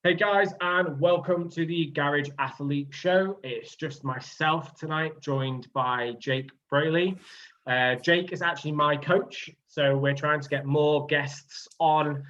Hey guys, and welcome to the Garage Athlete Show. It's just myself tonight, joined by Jake Brailey. Jake is actually my coach, so we're trying to get more guests on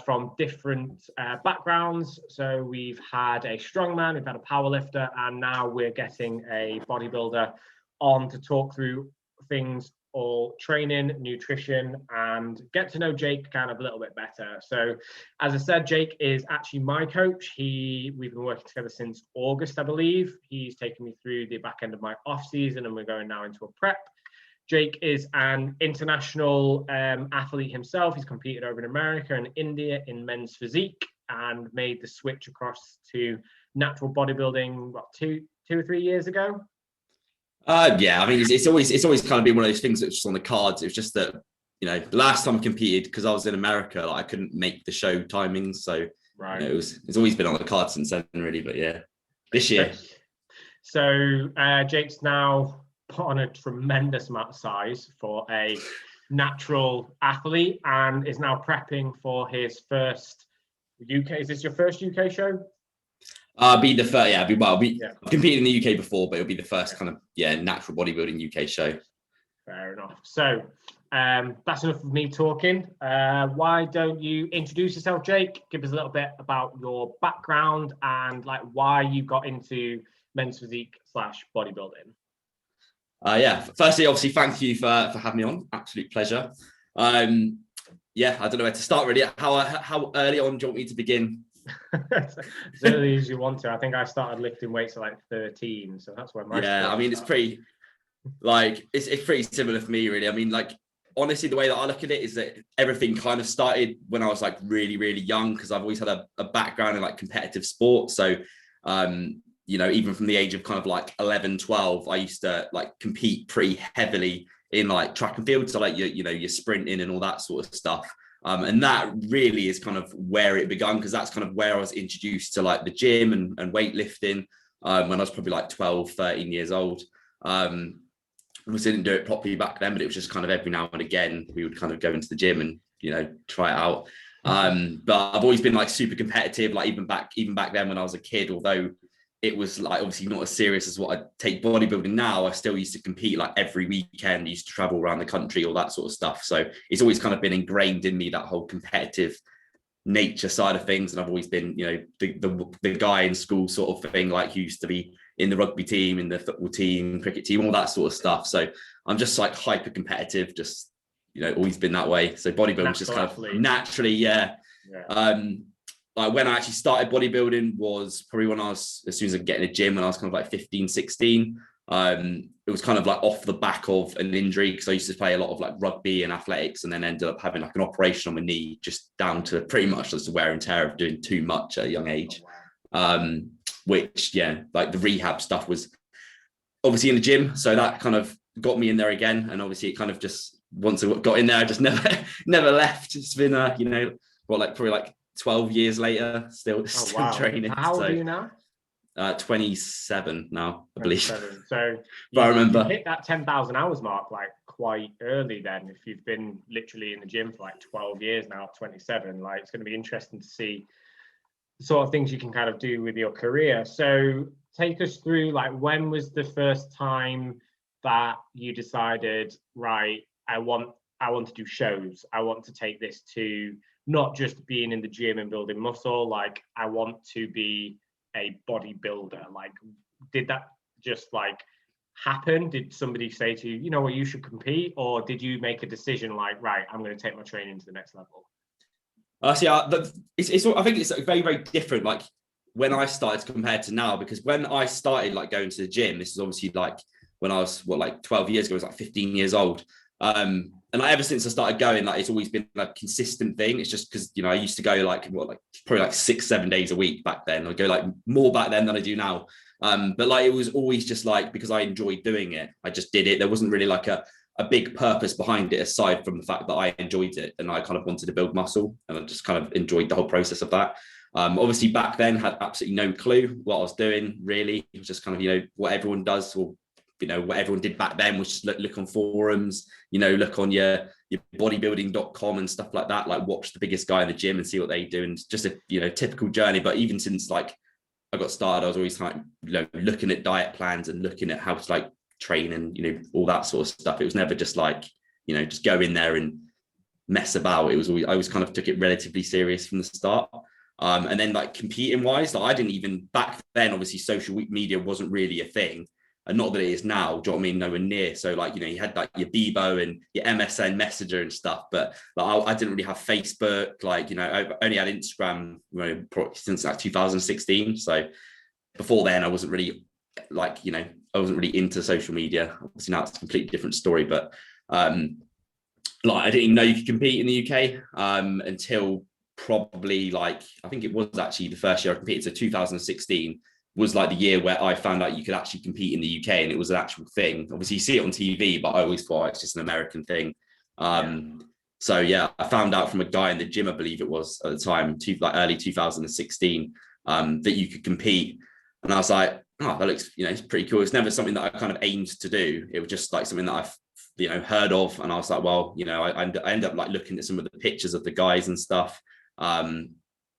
from different backgrounds. So we've had a strongman, we've had a powerlifter, and now we're getting a bodybuilder on to talk through things all training, nutrition, and get to know Jake kind of a little bit better. So as I said, Jake is actually my coach. We've been working together since August, I believe. He's taken me through the back end of my off season, and we're going now into a prep. Jake is an international athlete himself. He's competed over in America and India in men's physique and made the switch across to natural bodybuilding, what, two or 3 years ago? Yeah, I mean, it's always kind of been one of those things that's just on the cards. It was just that, the last time I competed, because I was in America, I couldn't make the show timings. So right. It's always been on the cards since then, really. But yeah, this year. So Jake's now put on a tremendous amount of size for a natural athlete and is now prepping for his first UK. Is this your first UK show? Be the first, yeah. I've competed in the UK before, but it'll be the first kind of natural bodybuilding UK show. Fair enough. So that's enough of me talking. Why don't you introduce yourself, Jake? Give us a little bit about your background and like why you got into men's physique / bodybuilding. Firstly, obviously, thank you for having me on. Absolute pleasure. I don't know where to start really. How early on do you want me to begin? As early as you want to. I think I started lifting weights at like 13, so that's where my it's pretty it's pretty similar for me, really. I mean, like, honestly, the way that I look at it is that everything kind of started when I was like really, really young, because I've always had a background in like competitive sport. So even from the age of kind of like 11, 12, I used to like compete pretty heavily in like track and field, so like your sprinting and all that sort of stuff. And that really is kind of where it began, because that's kind of where I was introduced to like the gym and weightlifting when I was probably like 12, 13 years old. I didn't do it properly back then, but it was just kind of every now and again we would kind of go into the gym and, try it out. But I've always been like super competitive, like even back then when I was a kid, although it was like obviously not as serious as what I take bodybuilding now. I still used to compete like every weekend, used to travel around the country, all that sort of stuff. So it's always kind of been ingrained in me, that whole competitive nature side of things. And I've always been, the guy in school sort of thing, like who used to be in the rugby team, in the football team, cricket team, all that sort of stuff. So I'm just like hyper competitive, just, always been that way. So bodybuilding was just kind of naturally, yeah. Like when I actually started bodybuilding was probably when as soon as I get in a gym when I was kind of like 15, 16. It was kind of like off the back of an injury, because I used to play a lot of like rugby and athletics, and then ended up having like an operation on my knee, just down to pretty much just the wear and tear of doing too much at a young age. Which, like the rehab stuff was obviously in the gym. So that kind of got me in there again. And obviously it kind of just, once I got in there, I just never left. It's been, probably like 12 years later, still training. How old are you now? 27 now, I believe. So but I remember you hit that 10,000 hours mark like quite early then. If you've been literally in the gym for like 12 years now, 27, like it's going to be interesting to see the sort of things you can kind of do with your career. So take us through, like, when was the first time that you decided, right, I want to do shows. I want to take this to not just being in the gym and building muscle, like I want to be a bodybuilder. Like, did that just like happen? Did somebody say to you, you know what, you should compete? Or did you make a decision like, right, I'm going to take my training to the next level? I think it's very, very different, like when I started compared to now, because when I started like going to the gym, this is obviously like when I was 12 years ago, I was like 15 years old. And like, ever since I started going, like it's always been like a consistent thing. It's just because I used to go probably like 6-7 days a week back then. I go like more back then than I do now. But like it was always just like, because I enjoyed doing it, I just did it. There wasn't really like a big purpose behind it, aside from the fact that I enjoyed it and I kind of wanted to build muscle, and I just kind of enjoyed the whole process of that. Obviously back then had absolutely no clue what I was doing, really. It was just kind of what everyone does, or what everyone did back then was just look on forums, look on your your bodybuilding.com and stuff like that, like watch the biggest guy in the gym and see what they do. And just a, you know, typical journey. But even since like I got started, I was always like, you know, looking at diet plans and looking at how to like train and, you know, all that sort of stuff. It was never just like, you know, just go in there and mess about. It was always, I always kind of took it relatively serious from the start. And then like competing wise, like I didn't even back then, obviously social media wasn't really a thing. And not that it is now, do you know what I mean? Nowhere near. So like, you know, you had like your Bebo and your MSN Messenger and stuff, but like I didn't really have Facebook. Like, you know, I only had Instagram, you know, since like 2016. So before then I wasn't really like, you know, I wasn't really into social media. Obviously now it's a completely different story, but like I didn't even know you could compete in the UK until probably like, I think it was actually the first year I competed. So 2016 was like the year where I found out you could actually compete in the UK and it was an actual thing. Obviously you see it on TV, but I always thought it's just an American thing. So yeah, I found out from a guy in the gym, I believe it was at the time, like early 2016, that you could compete. And I was like, oh, that looks, you know, it's pretty cool. It's never something that I kind of aimed to do. It was just like something that I've, you know, heard of. And I was like, well, you know, I end up like looking at some of the pictures of the guys and stuff.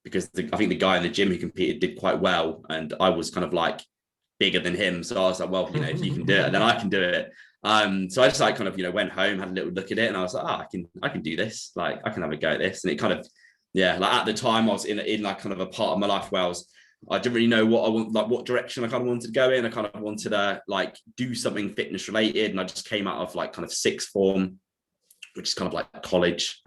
Because I think the guy in the gym who competed did quite well. And I was kind of like bigger than him. So I was like, well, you know, if you can do it, then I can do it. So I just like kind of, you know, went home, had a little look at it and I was like, oh, I can do this. Like I can have a go at this. And it kind of, yeah, like at the time I was in like kind of a part of my life where I didn't really know what I want, like what direction I kind of wanted to go in. I kind of wanted to like do something fitness related. And I just came out of like kind of sixth form, which is kind of like college.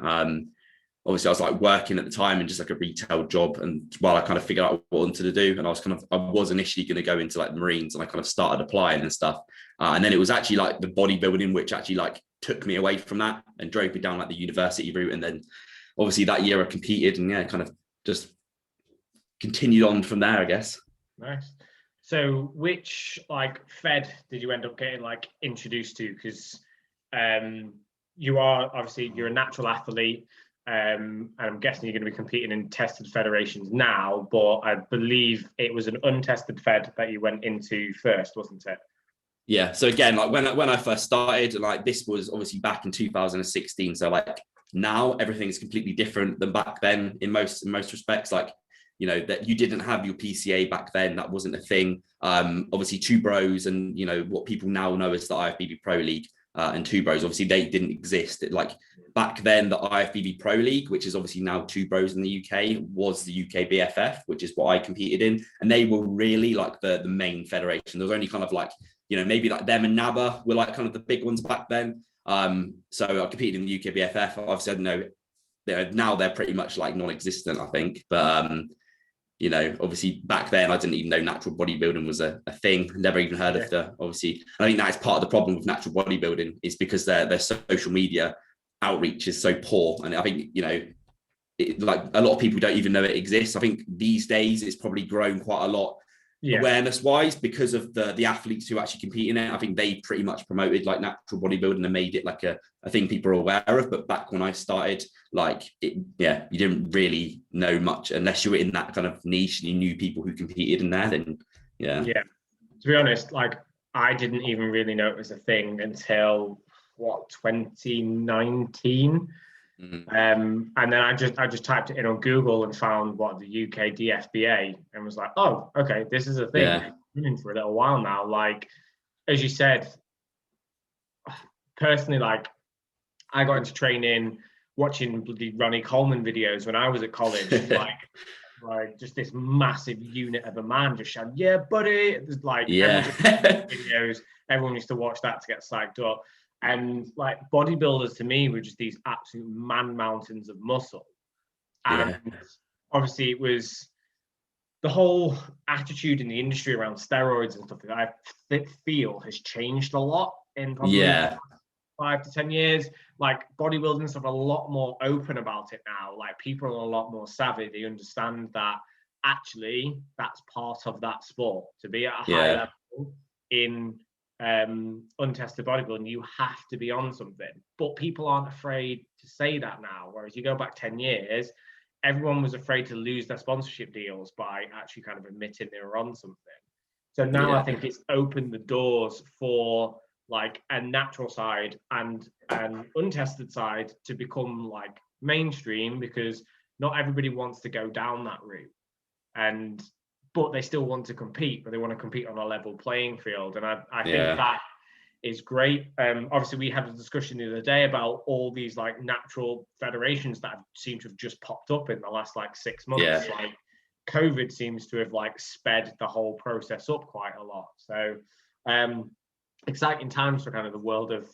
Obviously I was like working at the time and just like a retail job. And while I kind of figured out what I wanted to do, and I was initially going to go into like the Marines and I kind of started applying and stuff. And then it was actually like the bodybuilding, which actually like took me away from that and drove me down like the university route. And then obviously that year I competed and yeah, kind of just continued on from there, I guess. Nice. So which like fed did you end up getting like introduced to? Because you are obviously, you're a natural athlete. And I'm guessing you're going to be competing in tested federations now, but I believe it was an untested fed that you went into first, wasn't it? Yeah. So again, like when I first started, like this was obviously back in 2016. So like now everything is completely different than back then in most respects. Like, you know, that you didn't have your PCA back then, that wasn't a thing. Obviously Two Bros and, you know, what people now know as the IFBB Pro League and Two Bros, obviously they didn't exist. Like back then, the IFBB Pro League, which is obviously now Two Bros in the UK, was the UK BFF, which is what I competed in. And they were really like the main federation. There was only kind of like, you know, maybe like them and NABA were like kind of the big ones back then. So I competed in the UK BFF. Obviously, I know now they're pretty much like non-existent, I think. But you know, obviously back then I didn't even know natural bodybuilding was a thing. Never even heard of the, obviously. I think that is part of the problem with natural bodybuilding is because their social media outreach is so poor. And I think, you know, like a lot of people don't even know it exists. I think these days it's probably grown quite a lot awareness wise because of the athletes who actually compete in it. I think they pretty much promoted like natural bodybuilding and made it like a thing people are aware of. But back when I started, like you didn't really know much unless you were in that kind of niche and you knew people who competed in there. Then to be honest, like I didn't even really know it was a thing until 2019. And then I just typed it in on Google and found what the UK DFBA and was like, oh, okay, this is a thing. I've been in for a little while now. Like, as you said, personally, like I got into training watching bloody Ronnie Coleman videos when I was at college, like just this massive unit of a man just shouting, yeah, buddy. There's like videos, everyone used to watch that to get psyched up. And like bodybuilders to me were just these absolute man mountains of muscle. And obviously it was the whole attitude in the industry around steroids and stuff that I feel has changed a lot in probably 5 to 10 years. Like bodybuilding stuff are a lot more open about it now. Like people are a lot more savvy. They understand that actually that's part of that sport. To be at a high level in untested bodybuilding, you have to be on something. But people aren't afraid to say that now. Whereas you go back 10 years, everyone was afraid to lose their sponsorship deals by actually kind of admitting they were on something. So now I think it's opened the doors for like a natural side and an untested side to become like mainstream, because not everybody wants to go down that route, but they still want to compete, but they want to compete on a level playing field. And I think that is great. Obviously, we had a discussion the other day about all these like natural federations that seem to have just popped up in the last like 6 months. Like COVID seems to have like sped the whole process up quite a lot. So exciting times for kind of the world of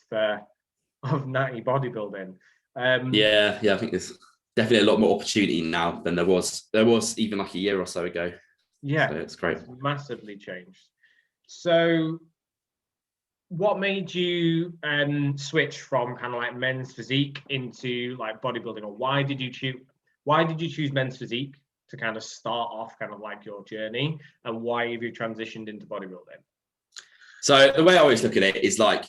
natty bodybuilding. I think there's definitely a lot more opportunity now than there was even like a year or so ago. So it's great. It's massively changed. So what made you switch from kind of like men's physique into like bodybuilding, or why did you choose men's physique to kind of start off kind of like your journey, and why have you transitioned into bodybuilding? So the way I always look at it is like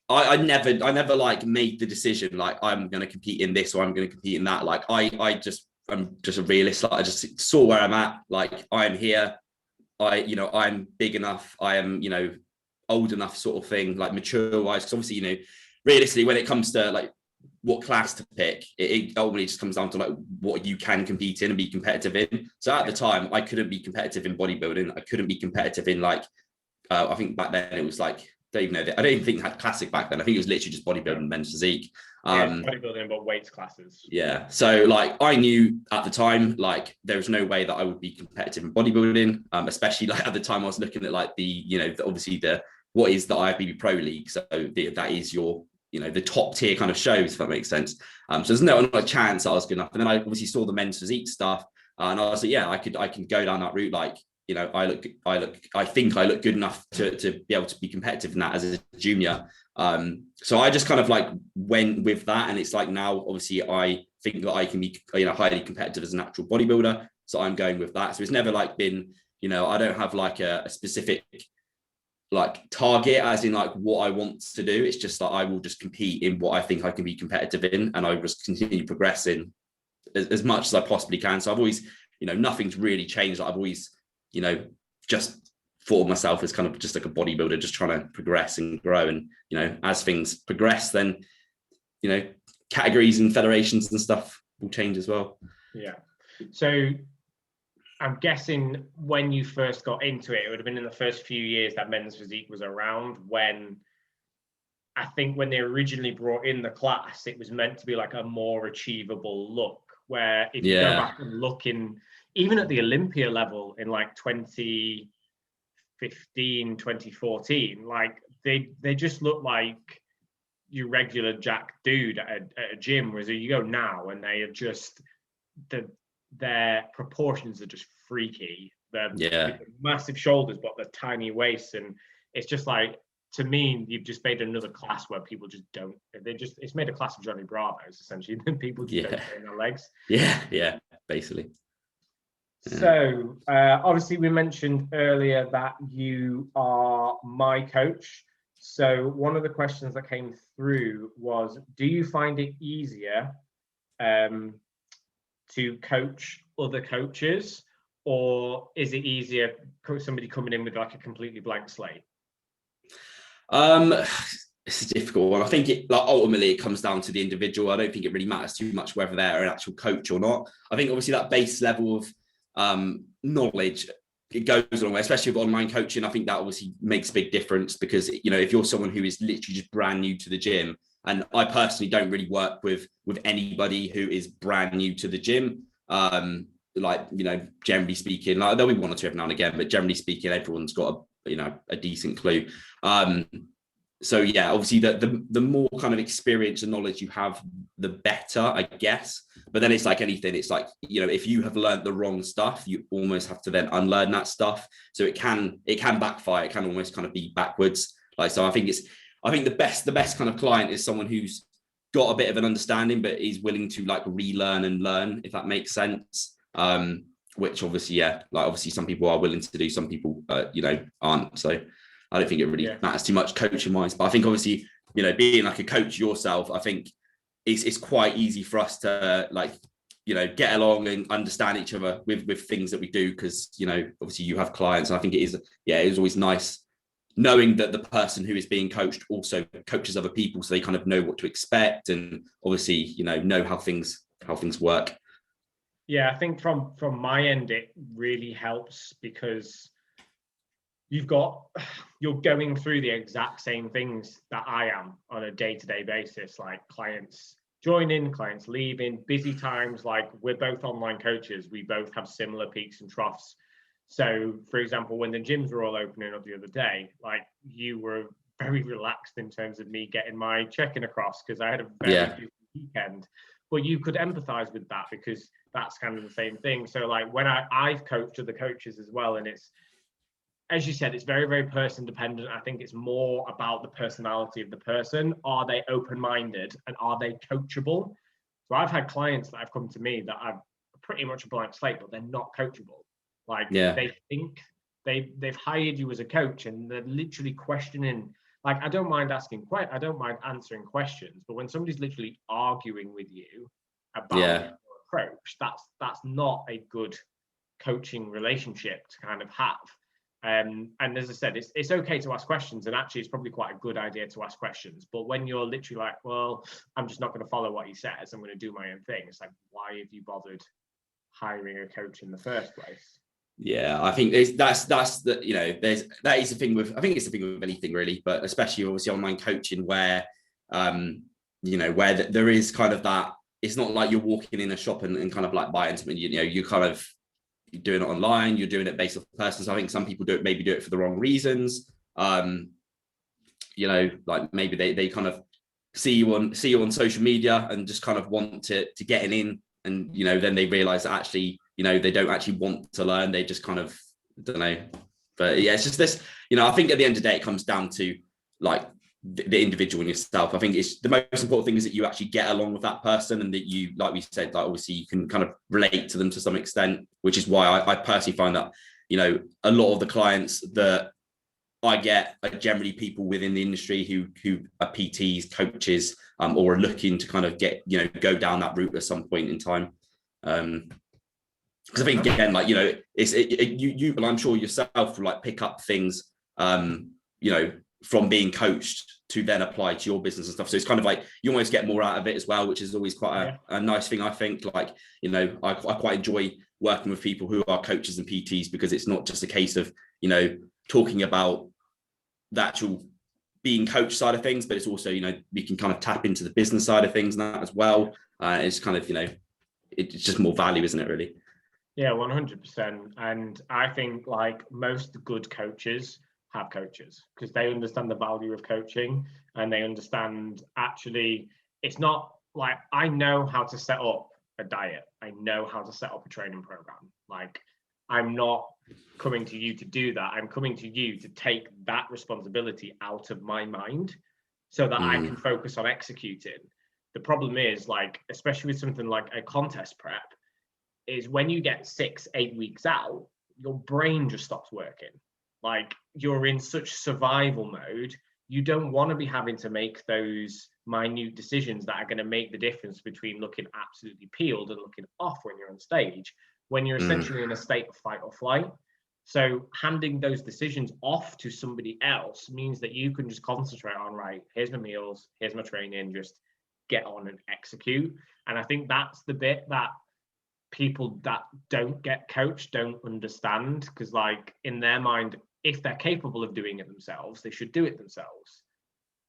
I never like made the decision like I'm going to compete in this or I'm going to compete in that. Like I'm just a realist. Like I just saw where I'm at. Like I'm here. I'm big enough. I am, old enough, sort of thing, like mature wise. Because obviously, realistically, when it comes to like what class to pick, it ultimately just comes down to like what you can compete in and be competitive in. So at the time, I couldn't be competitive in bodybuilding. I couldn't be competitive in like, I think back then it was like, I don't even think it had classic back then. I think it was literally just bodybuilding, men's physique. Bodybuilding, but weights classes. Yeah. So like I knew at the time, like there was no way that I would be competitive in bodybuilding, especially like at the time I was looking at like obviously what is the IFBB Pro League. So that is your, the top tier kind of shows, if that makes sense. So there's not a chance that I was good enough. And then I obviously saw the men's physique stuff, and I was like, yeah, I can go down that route. Like, I think I look good enough to be able to be competitive in that as a junior. So I just kind of like went with that, and it's like now obviously I think that I can be highly competitive as a natural bodybuilder, so I'm going with that. So it's never like been, I don't have like a specific like target as in like what I want to do. It's just that I will just compete in what I think I can be competitive in, and I just continue progressing as much as I possibly can. So I've always, nothing's really changed. I've always, just thought of myself as kind of just like a bodybuilder, just trying to progress and grow. And, as things progress, then, categories and federations and stuff will change as well. Yeah. So I'm guessing when you first got into it, it would have been in the first few years that men's physique was around, when I think when they originally brought in the class, it was meant to be like a more achievable look, where if you go back and look even at the Olympia level in like 2015, 2014, like they just look like your regular jack dude at a gym, whereas you go now and they are just, their proportions are just freaky. They're massive shoulders, but they're tiny waists. And it's just like, to me, you've just made another class where people just don't, it's made a class of Johnny Bravos, essentially. People just don't train their legs. Yeah, basically. So obviously we mentioned earlier that you are my coach. So one of the questions that came through was, do you find it easier to coach other coaches, or is it easier somebody coming in with like a completely blank slate? It's a difficult one. I think ultimately it comes down to the individual. I don't think it really matters too much whether they're an actual coach or not. I think obviously that base level of knowledge, it goes a long way, especially with online coaching. I think that obviously makes a big difference, because if you're someone who is literally just brand new to the gym, and I personally don't really work with anybody who is brand new to the gym, generally speaking, like there'll be one or two every now and again, but generally speaking, everyone's got a decent clue. So yeah, obviously the more kind of experience and knowledge you have, the better, I guess. But then it's like anything. It's like, if you have learned the wrong stuff, you almost have to then unlearn that stuff. So it can backfire. It can almost kind of be backwards. Like, so I think the best kind of client is someone who's got a bit of an understanding, but is willing to like relearn and learn, if that makes sense. Which obviously, obviously some people are willing to do, some people, aren't. So I don't think it really matters too much coaching wise, but I think obviously, being like a coach yourself, I think it's quite easy for us to get along and understand each other with things that we do. Cause, obviously you have clients, and I think it is always nice knowing that the person who is being coached also coaches other people, so they kind of know what to expect, and obviously, know how things work. Yeah, I think from my end, it really helps because you're going through the exact same things that I am on a day-to-day basis, like clients joining, clients leaving, busy times. Like, we're both online coaches. We both have similar peaks and troughs. So, for example, when the gyms were all opening up the other day, like, you were very relaxed in terms of me getting my check-in across because I had a very busy weekend. But you could empathize with that because that's kind of the same thing. So, like, when I've coached other coaches as well, and it's, as you said, it's very, very person dependent. I think it's more about the personality of the person. Are they open-minded and are they coachable? So I've had clients that have come to me that are pretty much a blank slate, but they're not coachable. Like, they think they've hired you as a coach and they're literally questioning. Like, I don't mind answering questions, but when somebody's literally arguing with you about your approach, that's not a good coaching relationship to kind of have. And as I said, it's okay to ask questions, and actually it's probably quite a good idea to ask questions. But when you're literally like, well, I'm just not going to follow what he says, I'm going to do my own thing. It's like, why have you bothered hiring a coach in the first place? Yeah, I think that's the, that is the thing with, I think it's the thing with anything really, but especially obviously online coaching where, where there is kind of that, it's not like you're walking in a shop and kind of like buying something, you kind of, you're doing it online, you're doing it based off person. So I think some people do it for the wrong reasons. Like maybe they kind of see you on social media and just kind of want to get in, and then they realize that actually they don't actually want to learn, they just kind of don't know. But yeah, it's just this, I think at the end of the day it comes down to like the individual and yourself. I think it's the most important thing is that you actually get along with that person, and that you, like we said, like obviously you can kind of relate to them to some extent, which is why I personally find that a lot of the clients that I get are generally people within the industry who are PTs, coaches, or are looking to kind of get go down that route at some point in time. Because I think again, like you and I'm sure yourself will like pick up things from being coached to then apply to your business and stuff. So it's kind of like you almost get more out of it as well, which is always quite a nice thing. I think I quite enjoy working with people who are coaches and PTs, because it's not just a case of talking about the actual being coach side of things, but it's also we can kind of tap into the business side of things and that as well. It's kind of it's just more value, isn't it, really? Yeah, 100%. And I think like most good coaches have coaches because they understand the value of coaching, and they understand actually it's not like, I know how to set up a diet, I know how to set up a training program. Like, I'm not coming to you to do that, I'm coming to you to take that responsibility out of my mind so that I can focus on executing. The problem is, like, especially with something like a contest prep, is when you get 6-8 weeks out, your brain just stops working. Like, you're in such survival mode, you don't want to be having to make those minute decisions that are going to make the difference between looking absolutely peeled and looking off when you're on stage, when you're essentially in a state of fight or flight. So handing those decisions off to somebody else means that you can just concentrate on, right, here's my meals, here's my training, just get on and execute. And I think that's the bit that people that don't get coached don't understand, because like in their mind, if they're capable of doing it themselves, they should do it themselves.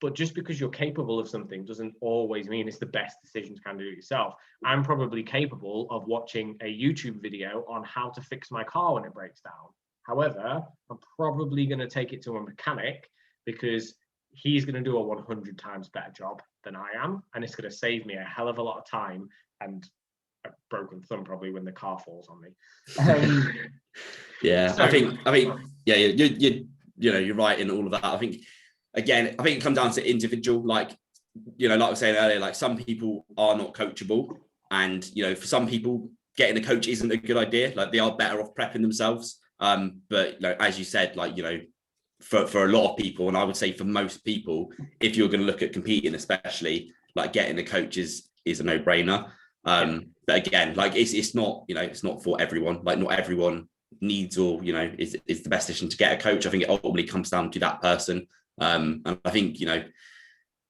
But just because you're capable of something doesn't always mean it's the best decision to kind of do it yourself. I'm probably capable of watching a YouTube video on how to fix my car when it breaks down. However, I'm probably going to take it to a mechanic because he's going to do a 100 times better job than I am. And it's going to save me a hell of a lot of time and a broken thumb probably when the car falls on me. Yeah, so, I think yeah, you're right in all of that. I think it comes down to individual, like like I was saying earlier, like some people are not coachable, and for some people getting a coach isn't a good idea, like they are better off prepping themselves. But as you said, like for a lot of people, and I would say for most people, if you're going to look at competing, especially, like getting a coach is a no-brainer. But again, like it's not it's not for everyone. Like not everyone needs, or is the best decision to get a coach. I think it ultimately comes down to that person. And I think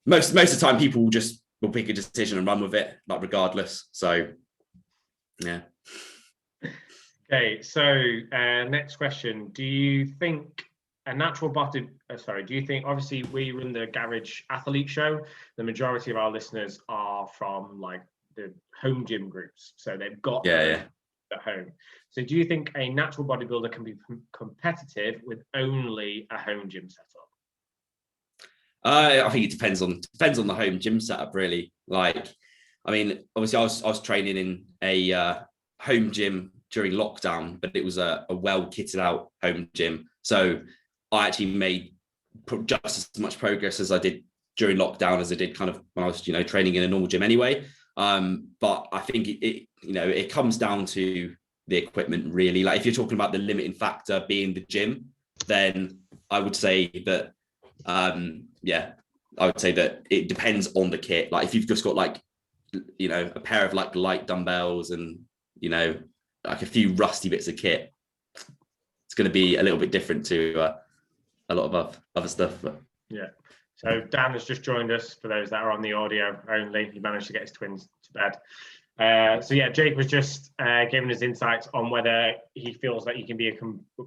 most of the time people will pick a decision and run with it, like regardless. So yeah. Okay, so next question: do you think obviously we run the Garage Athlete Show? The majority of our listeners are from like the home gym groups, so they've got at home. So do you think a natural bodybuilder can be competitive with only a home gym setup? I think it depends on the home gym setup, really. Like, I mean, obviously I was training in a home gym during lockdown, but it was a well kitted out home gym. So I actually made just as much progress as I did during lockdown as I did kind of when I was, training in a normal gym anyway. But I think it comes down to the equipment, really. Like, if you're talking about the limiting factor being the gym, then I would say that, I would say that it depends on the kit. Like, if you've just got like, a pair of like light dumbbells and, like a few rusty bits of kit, it's going to be a little bit different to a lot of other stuff. But yeah. So Dan has just joined us. For those that are on the audio only, he managed to get his twins to bed. So yeah, Jake was just giving his insights on whether he feels that you can be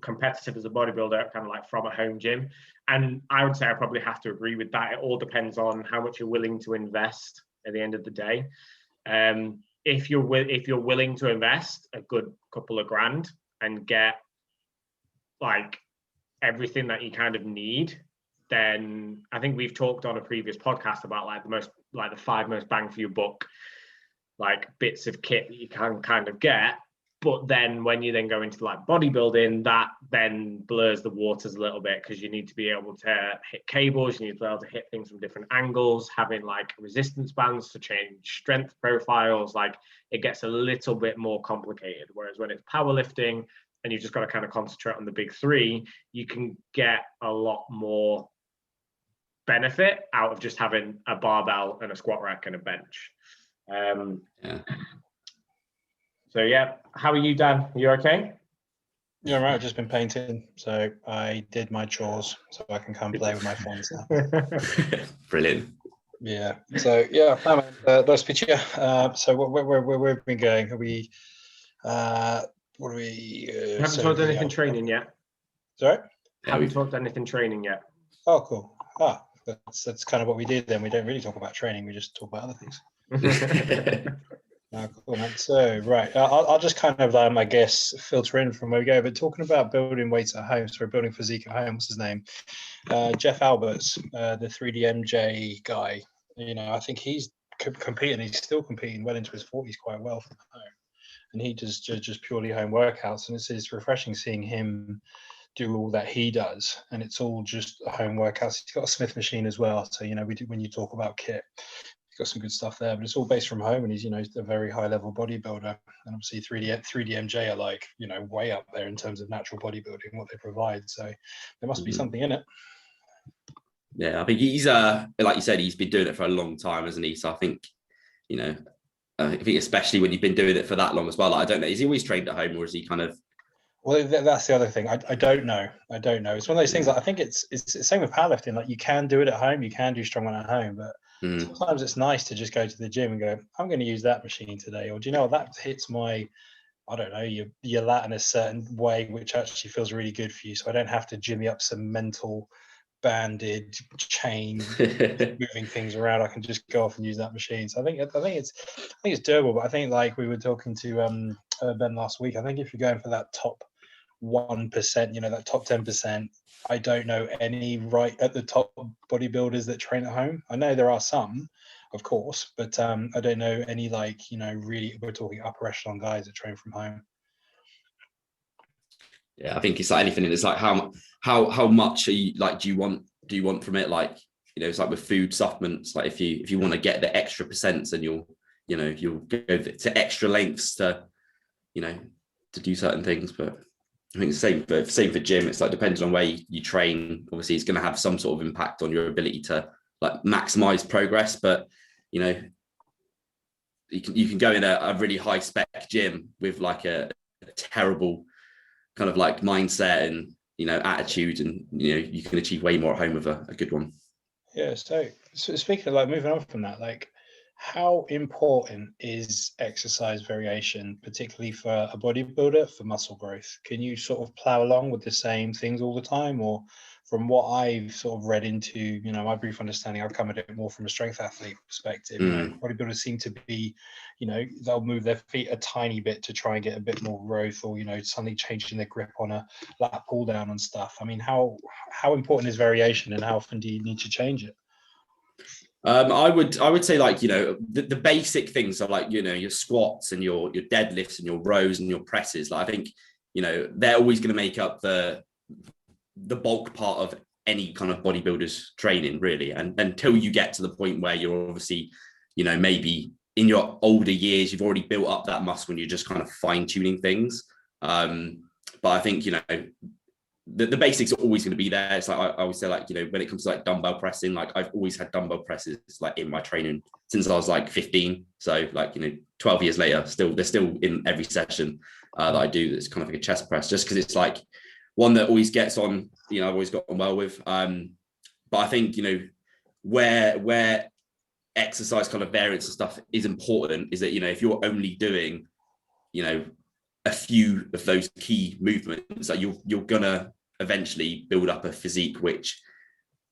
competitive as a bodybuilder, kind of like from a home gym. And I would say I probably have to agree with that. It all depends on how much you're willing to invest at the end of the day. If you're willing to invest a good couple of grand and get like everything that you kind of need, then I think we've talked on a previous podcast about the 5 most bang for your buck like bits of kit that you can kind of get. But then when you then go into like bodybuilding, that then blurs the waters a little bit, because you need to be able to hit cables, you need to be able to hit things from different angles, having like resistance bands to change strength profiles. Like, it gets a little bit more complicated. Whereas when it's powerlifting and you've just got to kind of concentrate on the big three, you can get a lot more benefit out of just having a barbell and a squat rack and a bench. So yeah, how are you, Dan? Are you okay? Yeah, right. I've just been painting, so I did my chores, so I can come play with my friends now. Brilliant. Yeah. So yeah, nice picture. So where we've been going? Are we? What are we? Haven't talked anything training yet. Sorry. Haven't talked anything training yet. Oh, cool. That's kind of what we do then. We don't really talk about training. We just talk about other things. Cool, man. So, right, I'll just kind of, I guess, filter in from where we go. But talking about building weights at home, building physique at home, what's his name? Jeff Alberts, the 3DMJ guy. I think he's competing. He's still competing well into his 40s quite well from home. And he does just purely home workouts. And it's refreshing seeing him do all that he does. And it's all just home workouts. He's got a Smith machine as well. So, we do, when you talk about kit, got some good stuff there, but it's all based from home, and he's a very high level bodybuilder. And obviously 3DMJ are like way up there in terms of natural bodybuilding, what they provide, so there must be something in it. Yeah, I think he's like you said, he's been doing it for a long time, hasn't he? So I think I think especially when you've been doing it for that long as well, like, I don't know, is he always trained at home, or is he kind of? Well, that's the other thing. I don't know. It's one of those things that I think it's the same with powerlifting. Like, you can do it at home, you can do strongman at home, but sometimes it's nice to just go to the gym and go, I'm going to use that machine today. Or do you know what, that hits my, I don't know, your lat in a certain way, which actually feels really good for you. So I don't have to jimmy up some mental banded chain moving things around. I can just go off and use that machine. So I think it's doable. But I think, like we were talking to Ben last week, I think if you're going for that top 1%, that top 10%, I don't know any right at the top bodybuilders that train at home. I know there are some, of course, but I don't know any, like, really, we're talking upper echelon guys that train from home. Yeah, I think it's like anything. It's like how much are you, like, do you want from it? Like, it's like with food supplements, like if you want to get the extra percents, and you'll go to extra lengths to do certain things. But I think the same for gym. It's like, depending on where you train, obviously it's going to have some sort of impact on your ability to like maximize progress. But you can go in a really high spec gym with like a terrible kind of like mindset and, you know, attitude, and, you know, you can achieve way more at home with a good one. Yeah. So speaking of like moving on from that, like how important is exercise variation, particularly for a bodybuilder, for muscle growth? Can you sort of plow along with the same things all the time? Or from what I've sort of read into, you know, my brief understanding, I've come at it more from a strength athlete perspective. You know, bodybuilders seem to be, you know, they'll move their feet a tiny bit to try and get a bit more growth, or, you know, suddenly changing their grip on a lat pull down and stuff. I mean, how important is variation, and how often do you need to change it? I would say, like, you know, the basic things are like, you know, your squats and your deadlifts and your rows and your presses. Like, I think, you know, they're always going to make up the bulk part of any kind of bodybuilder's training, really. And until you get to the point where you're obviously, you know, maybe in your older years, you've already built up that muscle and you're just kind of fine tuning things. But I think, you know, the basics are always going to be there. It's like, I always say, like, you know, when it comes to like dumbbell pressing, like I've always had dumbbell presses like in my training since I was like 15. So like, you know, 12 years later, they're still in every session that I do. That's kind of like a chest press, just because it's like one that always gets on, you know, I've always got on well with. But I think, you know, where exercise kind of variance and stuff is important is that, you know, if you're only doing, you know, a few of those key movements, that you're gonna eventually build up a physique which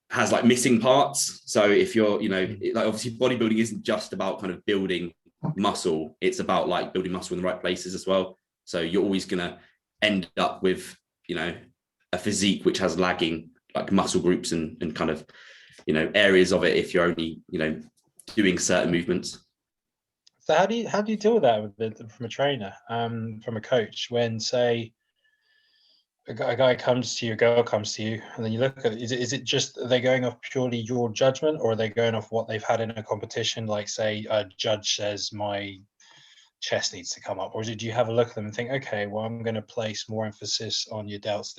has like missing parts. So if you're, you know, like obviously bodybuilding isn't just about kind of building muscle, it's about like building muscle in the right places as well. So you're always gonna end up with, you know, a physique which has lagging like muscle groups and kind of, you know, areas of it if you're only, you know, doing certain movements. So how do you deal with that from a trainer, from a coach, when, say, a guy comes to you, a girl comes to you, and then you look at it, is it just, are they going off purely your judgment, or are they going off what they've had in a competition? Like, say a judge says my chest needs to come up, or do you have a look at them and think, okay, well, I'm going to place more emphasis on your delts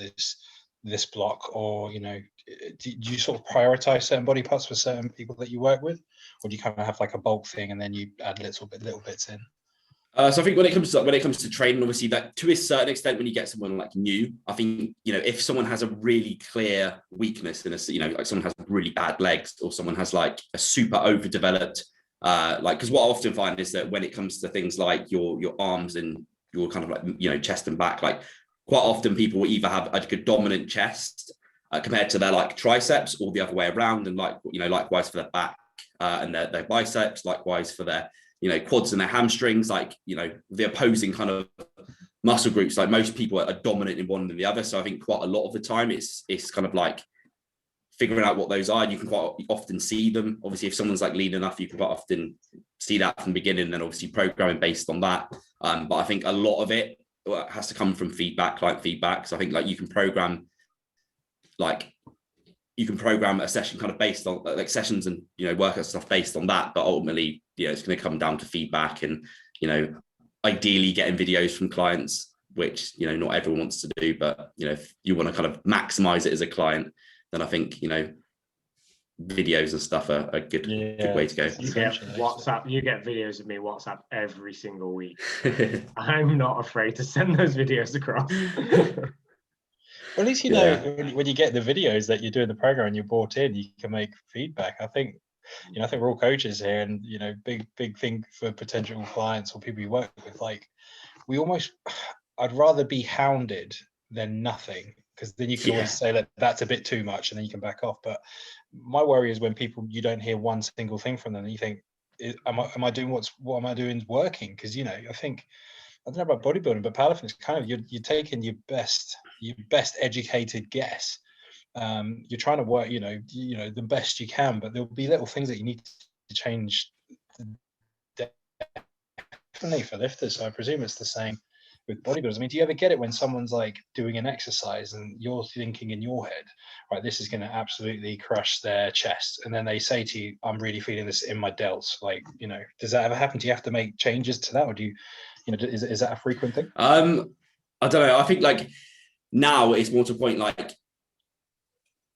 this block, or, you know, do you sort of prioritize certain body parts for certain people that you work with, or do you kind of have like a bulk thing and then you add little bits in? So I think when it comes to training, obviously, that to a certain extent, when you get someone like new, I think, you know, if someone has a really clear weakness in a, you know, like someone has really bad legs, or someone has like a super overdeveloped, like, because what I often find is that when it comes to things like your arms and your kind of like, you know, chest and back, like quite often people will either have like a dominant chest compared to their like triceps, or the other way around, and like, you know, likewise for their back and their biceps, likewise for their, you know, quads and their hamstrings, like, you know, the opposing kind of muscle groups. Like most people are dominant in one than the other. So I think quite a lot of the time it's kind of like figuring out what those are. And you can quite often see them. Obviously, if someone's like lean enough, you can quite often see that from the beginning, and then obviously programming based on that. But I think a lot of it has to come from feedback, client feedback. So I think like you can program a session kind of based on like sessions and, you know, workout stuff based on that, but ultimately, you know, it's going to come down to feedback and, you know, ideally getting videos from clients, which, you know, not everyone wants to do, but, you know, if you want to kind of maximize it as a client, then I think, you know, videos and stuff are a good way to go. You get WhatsApp, you get videos of me WhatsApp every single week. I'm not afraid to send those videos across. Well, at least, you know, when you get the videos that you're doing the program and you're bought in, you can make feedback. I think, you know, I think we're all coaches here, and, you know, big thing for potential clients or people you work with, like, I'd rather be hounded than nothing, because then you can always say that that's a bit too much, and then you can back off. But my worry is when you don't hear one single thing from them, and you think, am I doing what am I doing working? Because, you know, I think, I don't know about bodybuilding, but powerlifting is kind of, you're taking your best educated guess. You're trying to work, you know, the best you can, but there'll be little things that you need to change. Definitely for lifters, so I presume it's the same with bodybuilders. I mean, do you ever get it when someone's like doing an exercise and you're thinking in your head, right, this is going to absolutely crush their chest, and then they say to you, I'm really feeling this in my delts? Like, you know, does that ever happen? Do you have to make changes to that, or do you know, is that a frequent thing? I don't know. I think like now it's more to a point, like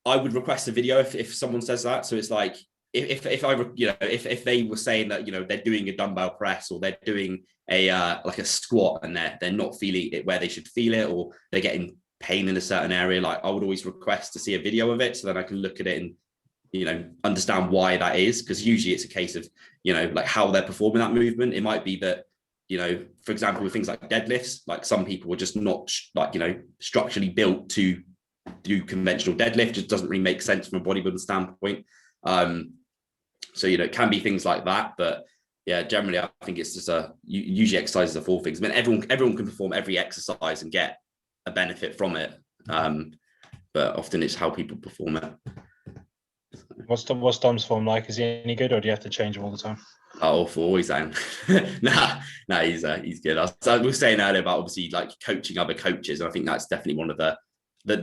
I would request a video if someone says that. So it's like, if I, you know, if they were saying that, you know, they're doing a dumbbell press or they're doing a like a squat and they're not feeling it where they should feel it, or they're getting pain in a certain area, like I would always request to see a video of it so that I can look at it and, you know, understand why that is. Because usually it's a case of, you know, like how they're performing that movement. It might be that, you know, for example, with things like deadlifts, like some people are just not like, you know, structurally built to do conventional deadlift. It doesn't really make sense from a bodybuilding standpoint. So, you know, it can be things like that, but yeah, generally I think it's just usually exercises are 4 things. I mean, everyone can perform every exercise and get a benefit from it, but often it's how people perform it. What's Dom's form like? Is he any good, or do you have to change him all the time? Oh, for always down. nah, he's good. I was saying earlier about obviously like coaching other coaches, and I think that's definitely one of the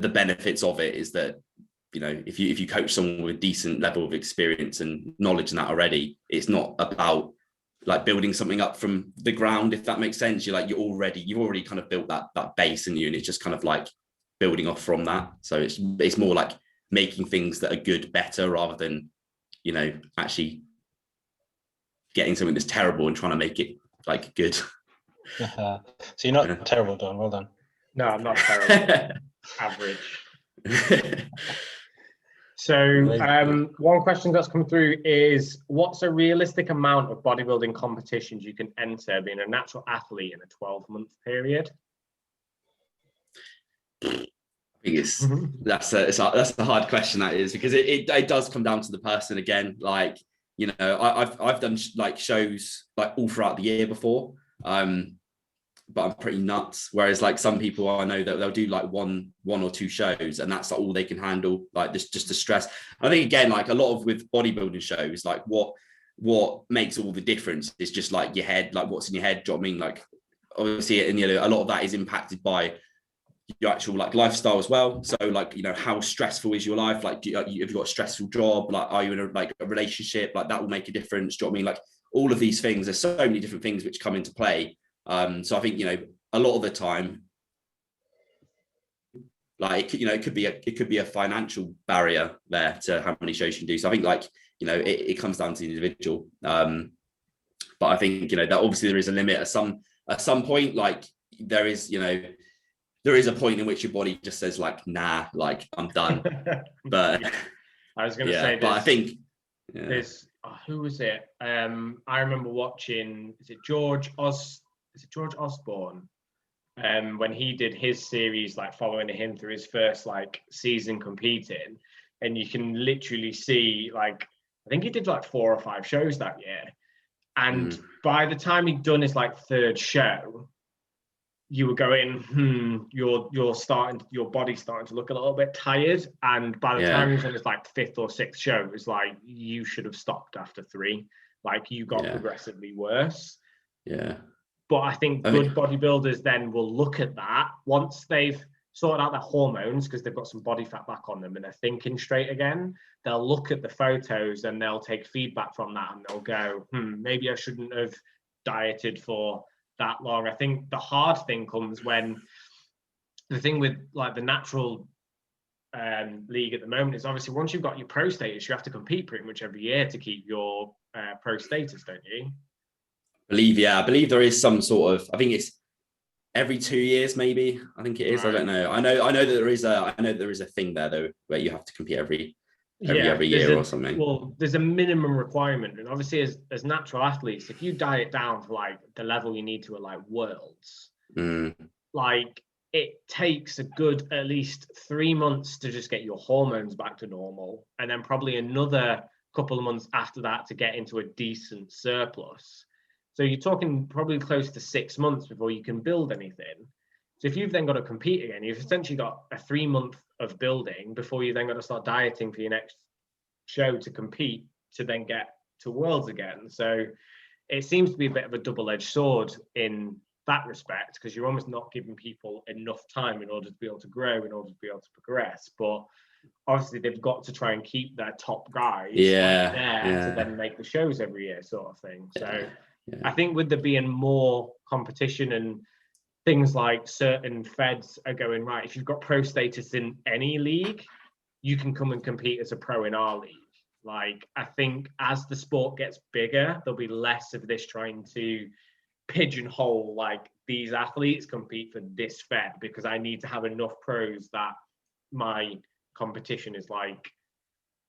benefits of it, is that, you know, if you coach someone with a decent level of experience and knowledge in that already, it's not about like building something up from the ground, if that makes sense. You've already kind of built that base in you, and it's just kind of like building off from that. So it's more like making things that are good better, rather than, you know, actually getting something that's terrible and trying to make it like good. So you're not terrible, Don. Well done. No, I'm not terrible. Average. So one question that's come through is, what's a realistic amount of bodybuilding competitions you can enter being a natural athlete in a 12-month period? I think that's a hard question, that is, because it does come down to the person again. Like, you know, I've done like shows like all throughout the year before, but I'm pretty nuts. Whereas like some people I know that they'll do like one or two shows, and that's like all they can handle, like just the stress. I think again, like a lot of with bodybuilding shows, like what makes all the difference is just like your head, like what's in your head. Do you know what I mean? Like obviously, and you know, a lot of that is impacted by your actual like lifestyle as well. So like, you know, how stressful is your life? Like, have you got a stressful job? Like, are you in a relationship? Like that will make a difference. Do you know what I mean? Like all of these things, there's so many different things which come into play. So I think, you know, a lot of the time, like, you know, it could be a financial barrier there to how many shows you can do. So I think, like, you know, it comes down to the individual. But I think, you know, that obviously there is a limit at some point. Like there is a point in which your body just says like, nah, like I'm done. But I was going to say, but I think there's who was it? I remember watching. Is it George Osborne? When he did his series, like following him through his first like season competing, and you can literally see, like, I think he did like 4 or 5 shows that year, and by the time he'd done his like 3rd show, you were going, your body's starting to look a little bit tired, and by the time he was on his like 5th or 6th show, it was like, you should have stopped after 3. Like you got progressively worse. Yeah. But I think good bodybuilders then will look at that once they've sorted out their hormones, because they've got some body fat back on them and they're thinking straight again. They'll look at the photos and they'll take feedback from that, and they'll go, maybe I shouldn't have dieted for that long. I think the hard thing comes when the thing with like the natural league at the moment is, obviously once you've got your pro status, you have to compete pretty much every year to keep your pro status, don't you? I believe there is some sort of, I think it's every 2 years, maybe. I think it is. Right. I don't know. I know that there is a thing there though, where you have to compete every year or something. Well, there's a minimum requirement, and obviously as natural athletes, if you diet down to like the level you need to at like worlds, like it takes a good at least 3 months to just get your hormones back to normal, and then probably another couple of months after that to get into a decent surplus. So you're talking probably close to 6 months before you can build anything. So if you've then got to compete again, you've essentially got a 3 month of building before you then got to start dieting for your next show to compete, to then get to worlds again. So it seems to be a bit of a double-edged sword in that respect, because you're almost not giving people enough time in order to be able to grow, in order to be able to progress. But obviously they've got to try and keep their top guys there to then make the shows every year, sort of thing. So I think with there being more competition and things like certain feds are going, right, if you've got pro status in any league, you can come and compete as a pro in our league. Like, I think as the sport gets bigger, there'll be less of this trying to pigeonhole, like, these athletes compete for this fed because I need to have enough pros that my competition is like,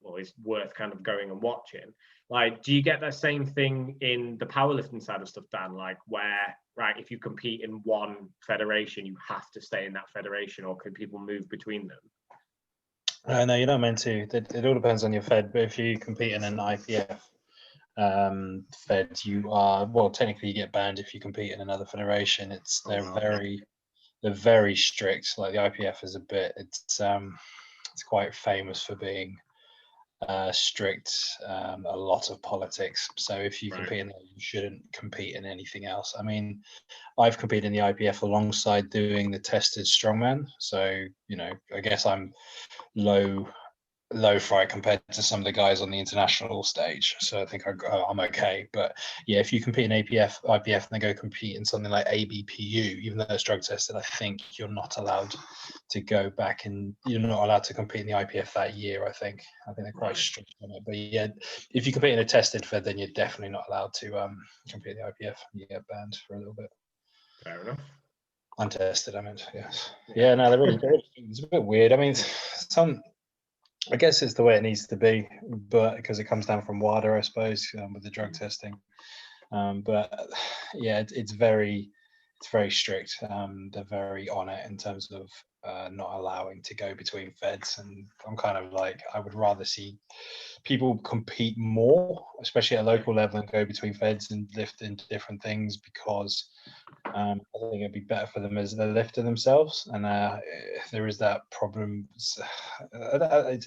well, is worth kind of going and watching. Like, do you get that same thing in the powerlifting side of stuff, Dan? Like, where, right, if you compete in one federation, you have to stay in that federation, or can people move between them? No, you're not meant to. It all depends on your fed. But if you compete in an IPF fed, you are, well, technically you get banned if you compete in another federation. They're very strict. Like the IPF is it's quite famous for being strict, a lot of politics. So if you compete in that, you shouldn't compete in anything else. I mean, I've competed in the IPF alongside doing the tested strongman. So, I guess I'm low fry compared to some of the guys on the international stage. So I think I'm okay. But yeah, if you compete in IPF and then go compete in something like ABPU, even though it's drug tested, I think you're not allowed to go back, and you're not allowed to compete in the IPF that year. I think they're quite strict on it. But yeah, if you compete in a tested fed, then you're definitely not allowed to compete in the IPF. You get banned for a little bit. Fair enough. Untested, I meant. Yes. Yeah. No, it's a bit weird. I mean, I guess it's the way it needs to be, but because it comes down from WADA, I suppose, with the drug testing. But yeah, it's very strict. They're very on it in terms of not allowing to go between feds, and I'm kind of like, I would rather see people compete more, especially at a local level, and go between feds and lift into different things, because I think it'd be better for them as the lifter themselves. And there is that problem. I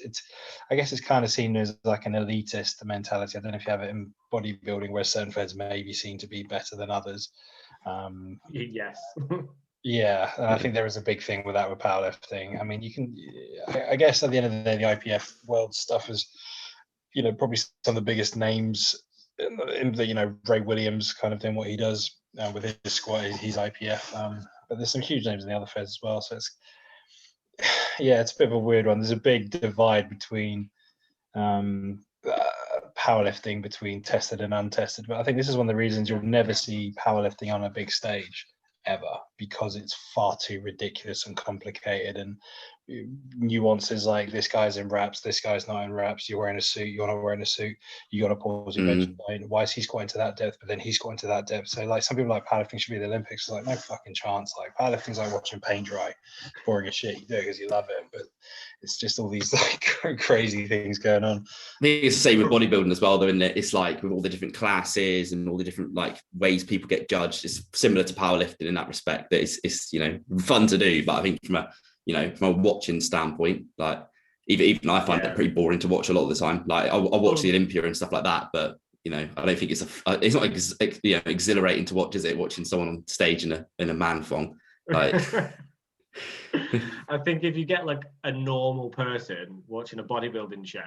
guess it's kind of seen as like an elitist mentality. I don't know if you have it in bodybuilding, where certain feds may be seen to be better than others. Yes. Yeah, and I think there is a big thing with that with powerlifting. I mean, you can, I guess at the end of the day, the IPF world stuff is, probably some of the biggest names in the, Ray Williams kind of doing what he does with his squat. He's IPF, but there's some huge names in the other feds as well. So it's a bit of a weird one. There's a big divide between powerlifting between tested and untested. But I think this is one of the reasons you'll never see powerlifting on a big stage ever, because it's far too ridiculous and complicated, and nuances like this guy's in wraps, this guy's not in wraps, you're wearing a suit, you're not wearing a suit, you got to pause your bench line, why is he squatting to that depth but then he's squatting to that depth? So like, some people like powerlifting should be the Olympics. It's like, no fucking chance. Like, powerlifting's like watching paint dry. It's boring as shit. You do it because you love it, but it's just all these like crazy things going on. I think it's the same with bodybuilding as well, though, isn't it? It's like with all the different classes and all the different like ways people get judged, it's similar to powerlifting in that respect, that it's fun to do, but I think from a watching standpoint, like even I find it pretty boring to watch a lot of the time. Like I'll watch the Olympia and stuff like that, but I don't think it's not exhilarating to watch, is it? Watching someone on stage in a man thong, like. I think if you get like a normal person watching a bodybuilding show,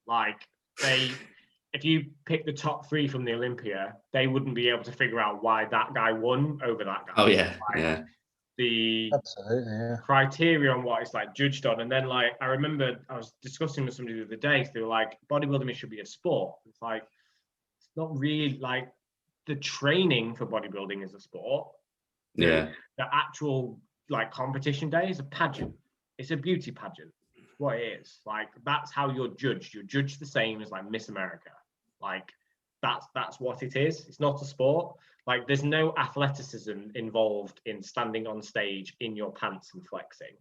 like if you pick the top 3 from the Olympia, they wouldn't be able to figure out why that guy won over that guy. Oh yeah, like, the criteria on what it's like judged on. And then like, I remember I was discussing with somebody the other day, they were like, bodybuilding should be a sport. It's like, it's not really, like, the training for bodybuilding is a sport. The actual like competition day is a pageant. It's a beauty pageant. What it is. Like, that's how you're judged. You're judged the same as like Miss America. Like, that's what it is. It's not a sport. Like, there's no athleticism involved in standing on stage in your pants and flexing.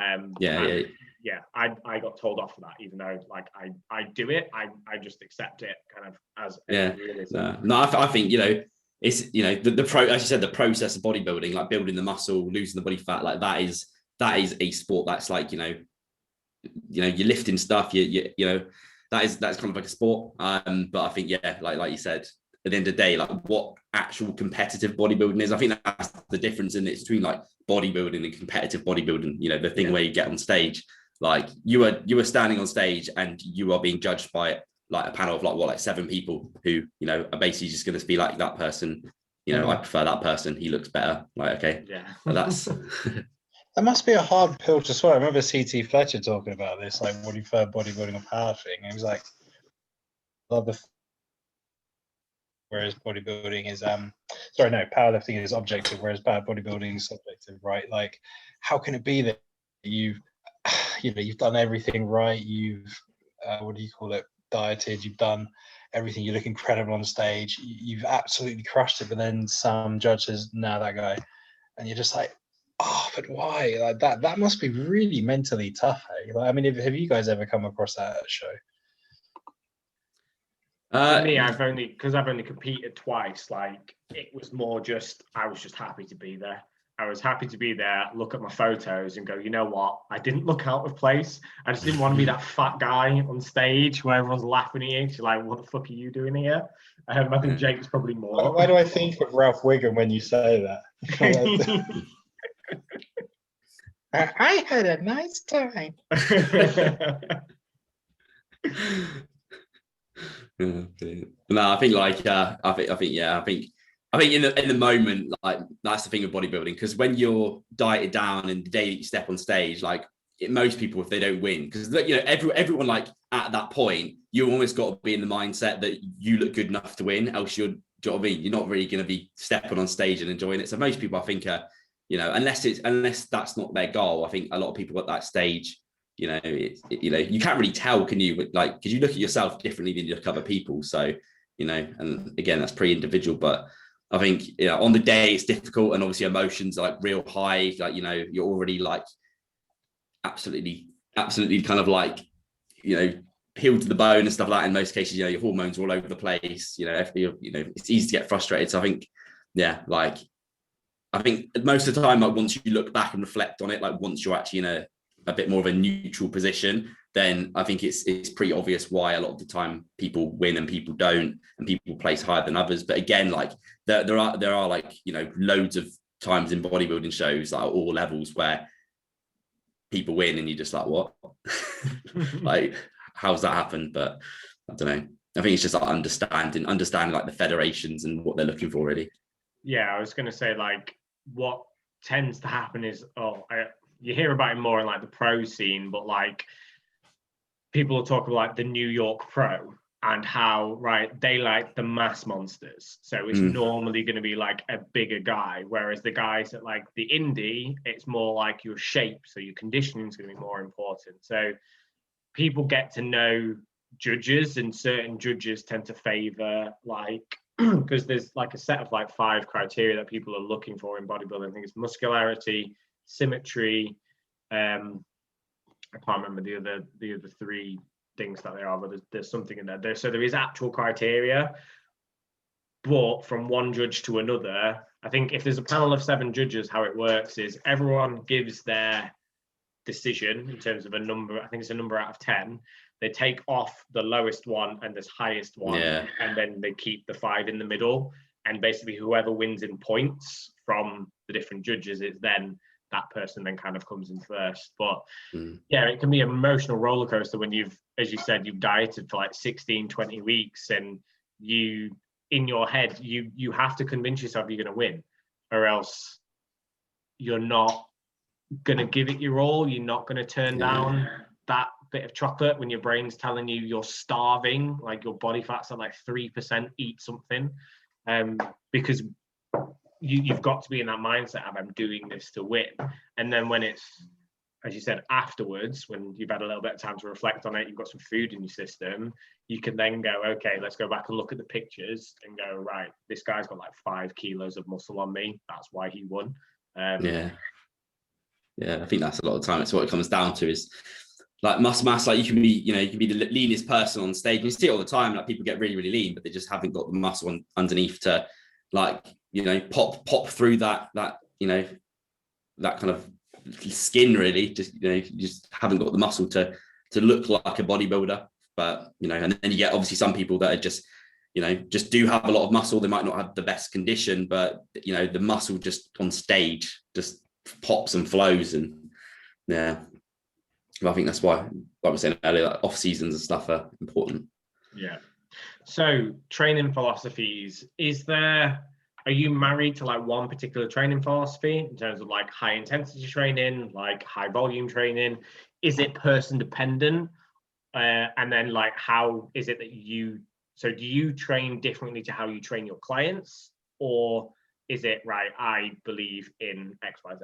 I got told off for that, even though like I do it. I just accept it kind of as realism. I think it's as you said, the process of bodybuilding, like building the muscle, losing the body fat, like that is a sport that's like you're lifting stuff, that's kind of like a sport. But I think like you said, at the end of the day, like what actual competitive bodybuilding is, I think that's the difference in it between like bodybuilding and competitive bodybuilding. The thing where you get on stage, like you are standing on stage and you are being judged by like a panel of like 7 people who are basically just going to be like, that person, I prefer that person, he looks better, like, okay, that's that must be a hard pill to swallow. I remember CT Fletcher talking about this, like, what do you prefer, bodybuilding or powerlifting? And he was like, other, whereas bodybuilding is powerlifting is objective, whereas bad bodybuilding is subjective, right? Like, how can it be that you've done everything right, you've dieted, you've done everything, you look incredible on stage, you've absolutely crushed it, but then some judge says, "No, that guy," and you're just like, "Oh, but why?" Like that must be really mentally tough. Eh? Like, I mean, have you guys ever come across that at a show? For me, I've only competed twice. Like, it was more just, I was just happy to be there. I was happy to be there, look at my photos and go, you know what? I didn't look out of place. I just didn't want to be that fat guy on stage where everyone's laughing at you. She's like, what the fuck are you doing here? I think Jake's probably more. Why do I think of Ralph Wiggum when you say that? I had a nice time. No, I think in the moment, like, that's the thing with bodybuilding, because when you're dieted down and the day that you step on stage, like, most people, if they don't win, because everyone, like, at that point, you almost got to be in the mindset that you look good enough to win, else do you know what I mean? You're not really going to be stepping on stage and enjoying it. So most people, I think, are, unless that's not their goal, I think a lot of people at that stage, you can't really tell, can you? Like, because you look at yourself differently than you look at other people. So, and again, that's pretty individual. But I think, on the day it's difficult, and obviously emotions are like real high. Like, you're already like absolutely kind of like, peeled to the bone and stuff like that. In most cases, your hormones are all over the place. It's easy to get frustrated. So I think, I think most of the time, like, once you look back and reflect on it, like, once you're actually in a bit more of a neutral position, then I think it's pretty obvious why a lot of the time people win and people don't, and people place higher than others. But again, like, there are like, loads of times in bodybuilding shows, like, at all levels, where people win and you're just like, what? Like, how's that happen? But I don't know. I think it's just like understanding like the federations and what they're looking for, really. Yeah, I was going to say, like, what tends to happen is, you hear about it more in like the pro scene, but like, people will talk about like the New York pro and how, right, they like the mass monsters. So it's normally going to be like a bigger guy, whereas the guys at like the indie, it's more like your shape. So your conditioning is going to be more important. So people get to know judges, and certain judges tend to favor, like, because there's like a set of like 5 criteria that people are looking for in bodybuilding. I think it's muscularity, symmetry, I can't remember the other 3 things that they are, but there's something in there. So there is actual criteria, but from one judge to another, I think if there's a panel of 7 judges, how it works is everyone gives their decision in terms of a number. I think it's a number out of 10. They take off the lowest one and the highest one, and then they keep the 5 in the middle. And basically, whoever wins in points from the different judges, is then that person then kind of comes in first. But yeah, it can be an emotional roller coaster when you've, as you said, you've dieted for like 16, 20 weeks, and you, in your head, you have to convince yourself you're going to win, or else you're not going to give it your all. You're not going to turn down that bit of chocolate when your brain's telling you you're starving, like your body fat's at like 3%, eat something, because you've got to be in that mindset of, I'm doing this to win. And then when it's, as you said, afterwards, when you've had a little bit of time to reflect on it, you've got some food in your system, you can then go, okay, let's go back and look at the pictures and go, right, this guy's got like 5 kilos of muscle on me, that's why he won. Yeah, I think that's a lot of the time. It's what it comes down to, is like muscle mass. Like, you can be the leanest person on stage. And you see it all the time. Like, people get really, really lean, but they just haven't got the muscle underneath to, like, pop through that that kind of skin, really. Just, you just haven't got the muscle to look like a bodybuilder. But, and then you get obviously some people that are just, just do have a lot of muscle. They might not have the best condition, but, the muscle just on stage just pops and flows. And I think that's why, like I was saying earlier, like, off seasons and stuff are important. Yeah. So training philosophies, are you married to like one particular training philosophy in terms of like high intensity training, like high volume training? Is it person dependent? And then, like, how is it that you So do you train differently to how you train your clients, or is it right, I believe in XYZ?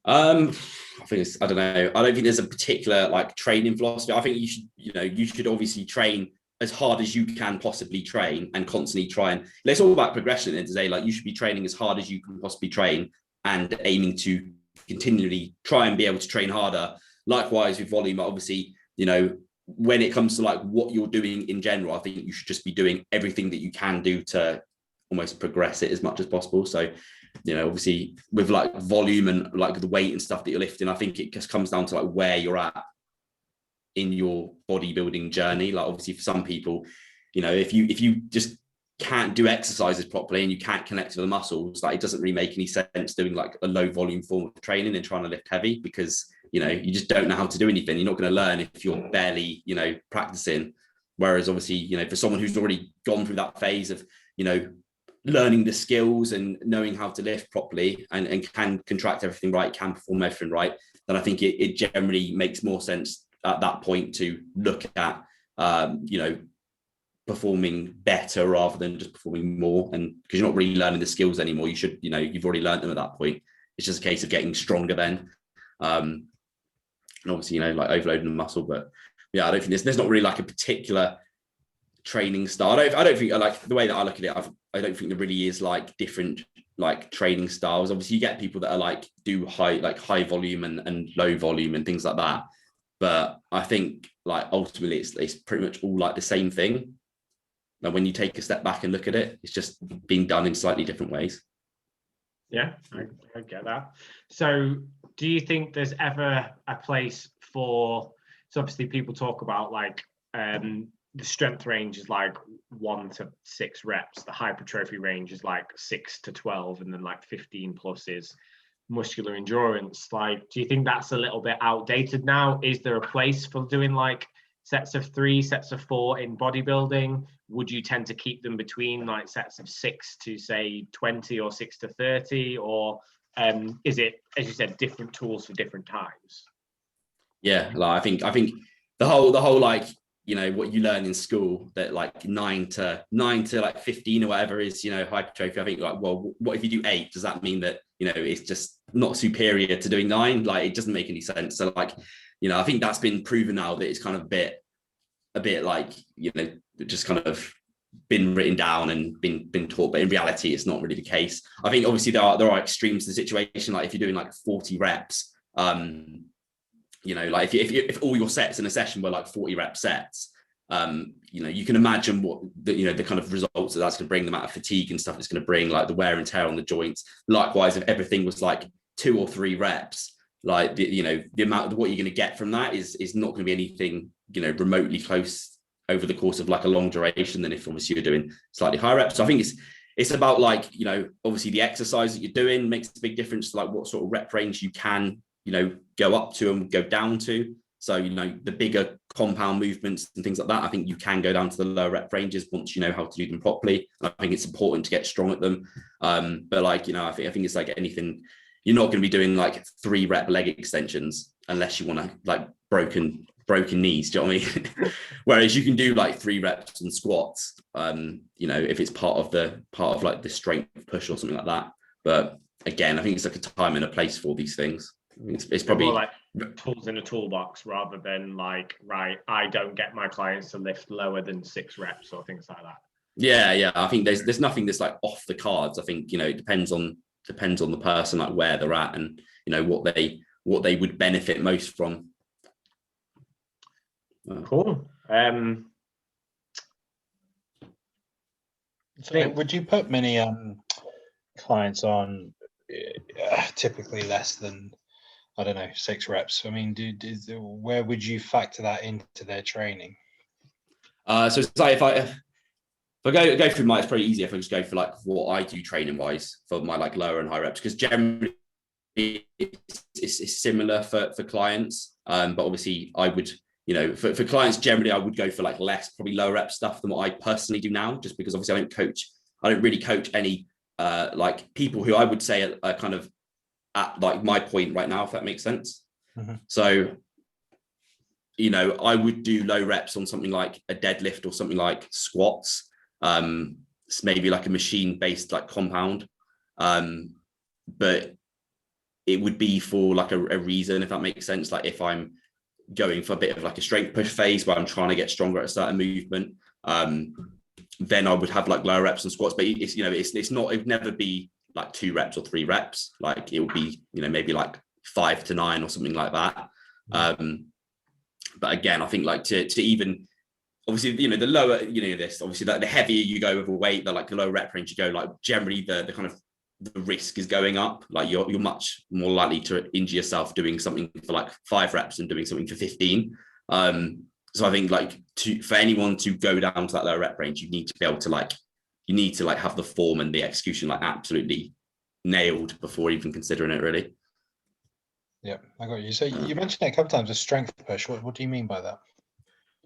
I think I don't know. I don't think there's a particular like training philosophy. I think you should obviously train as hard as you can possibly train and constantly try and it's all about progression at the end of the day. Like you should be training as hard as you can possibly train and aiming to continually try and be able to train harder. Likewise with volume, obviously, when it comes to like what you're doing in general, I think you should just be doing everything that you can do to almost progress it as much as possible. So, obviously with like volume and like the weight and stuff that you're lifting, I think it just comes down to like where you're at in your bodybuilding journey. Like obviously for some people, if you just can't do exercises properly and you can't connect to the muscles, like it doesn't really make any sense doing like a low volume form of training and trying to lift heavy, because you just don't know how to do anything. You're not going to learn if you're barely practicing. Whereas obviously for someone who's already gone through that phase of learning the skills and knowing how to lift properly and can contract everything right, can perform everything right, then I think it generally makes more sense at that point to look at performing better rather than just performing more. And because you're not really learning the skills anymore, you should you've already learned them at that point. It's just a case of getting stronger then, and obviously like overloading the muscle. But yeah, I don't think there's not really like a particular training style. I don't think, like the way that I look at it, I don't think there really is like different like training styles. Obviously you get people that are like do high volume and low volume and things like that, but I think like ultimately it's pretty much all like the same thing. Now when you take a step back and look at it, it's just being done in slightly different ways. Yeah, I get that. So do you think there's ever a place for, so obviously people talk about like the strength range is like 1 to 6 reps. The hypertrophy range is like 6 to 12, and then like 15 plus is muscular endurance. Like, do you think that's a little bit outdated now? Is there a place for doing like sets of 3, sets of 4 in bodybuilding? Would you tend to keep them between like sets of 6 to say 20 or 6 to 30, or is it, as you said, different tools for different times? Yeah, like I think the whole like what you learn in school, that like 9 to like 15 or whatever is hypertrophy. I think like, well, what if you do 8? Does that mean that it's just not superior to doing 9? Like it doesn't make any sense. So like I think that's been proven now that it's kind of a bit like just kind of been written down and been taught, but in reality it's not really the case. I think obviously there are extremes to the situation. Like if you're doing like 40 reps, like if all your sets in a session were like 40 rep sets, you can imagine what the kind of results that's going to bring, the amount of fatigue and stuff it's going to bring, like the wear and tear on the joints. Likewise, if everything was like 2 or 3 reps, like the amount of what you're going to get from that is not going to be anything remotely close over the course of like a long duration than if obviously you're doing slightly higher reps. So I think it's about like obviously the exercise that you're doing makes a big difference to like what sort of rep range you can go up to and go down to. So the bigger compound movements and things like that, I think you can go down to the lower rep ranges once you know how to do them properly. And I think it's important to get strong at them. But like I think it's like anything, you're not going to be doing like 3 rep leg extensions unless you want to like broken knees. Do you know what I mean? Whereas you can do like 3 reps and squats, if it's part of like the strength push or something like that. But again, I think it's like a time and a place for these things. It's probably more like tools in a toolbox rather than like, right, I don't get my clients to lift lower than 6 reps or things like that. Yeah. I think there's nothing that's like off the cards. I think it depends on the person, like where they're at and what they would benefit most from. Cool. So would you put many clients on typically less than, I don't know, 6 reps? I mean, where would you factor that into their training? So it's like if I go through it's pretty easy if I just go for like what I do training wise for my like lower and high reps, because generally it's similar for clients. But obviously I would, for clients generally I would go for like less, probably lower rep stuff than what I personally do now, just because obviously I don't really coach any like people who I would say are kind of at like my point right now, if that makes sense. Mm-hmm. So you know, I would do low reps on something like a deadlift or something like squats. It's maybe like a machine based like compound. But it would be for like a reason, if that makes sense. Like if I'm going for a bit of like a strength push phase where I'm trying to get stronger at a certain movement, then I would have like lower reps and squats. But it's, you know, it's not, it would never be like 2 reps or 3 reps. Like it would be, you know, maybe like 5 to 9 or something like that. But again, I think like to even, obviously, you know, the lower, you know, this, obviously the heavier you go with a weight, the like the lower rep range you go, like generally the kind of the risk is going up. Like you're much more likely to injure yourself doing something for like 5 reps than doing something for 15. So I think like for anyone to go down to that lower rep range, you need to be able to like have the form and the execution like absolutely nailed before even considering it, really. Yeah, I got you. So you mentioned it a couple of times, a strength push. What do you mean by that?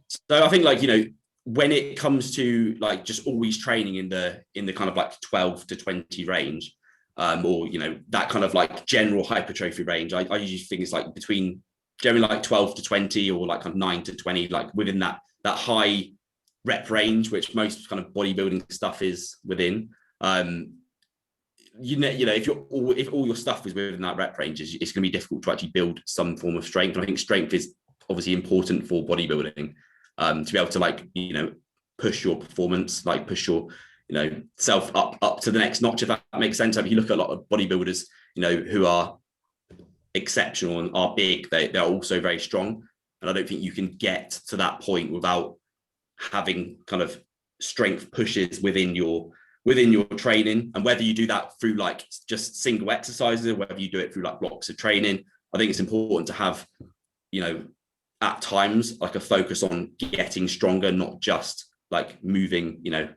So I think like, you know, when it comes to like just always training in the kind of like 12 to 20 range, or, you know, that kind of like general hypertrophy range, I usually think it's like between generally like 12 to 20 or like kind of 9 to 20, like within that high rep range, which most kind of bodybuilding stuff is within. You know, if all your stuff is within that rep range, it's going to be difficult to actually build some form of strength. And I think strength is obviously important for bodybuilding, to be able to like, you know, push your performance, like push your, you know, self up to the next notch, if that makes sense. If you look at a lot of bodybuilders, you know, who are exceptional and are big, they're also very strong. And I don't think you can get to that point without having kind of strength pushes within your training. And whether you do that through like just single exercises or whether you do it through like blocks of training, I think it's important to have, you know, at times like a focus on getting stronger, not just like moving, you know,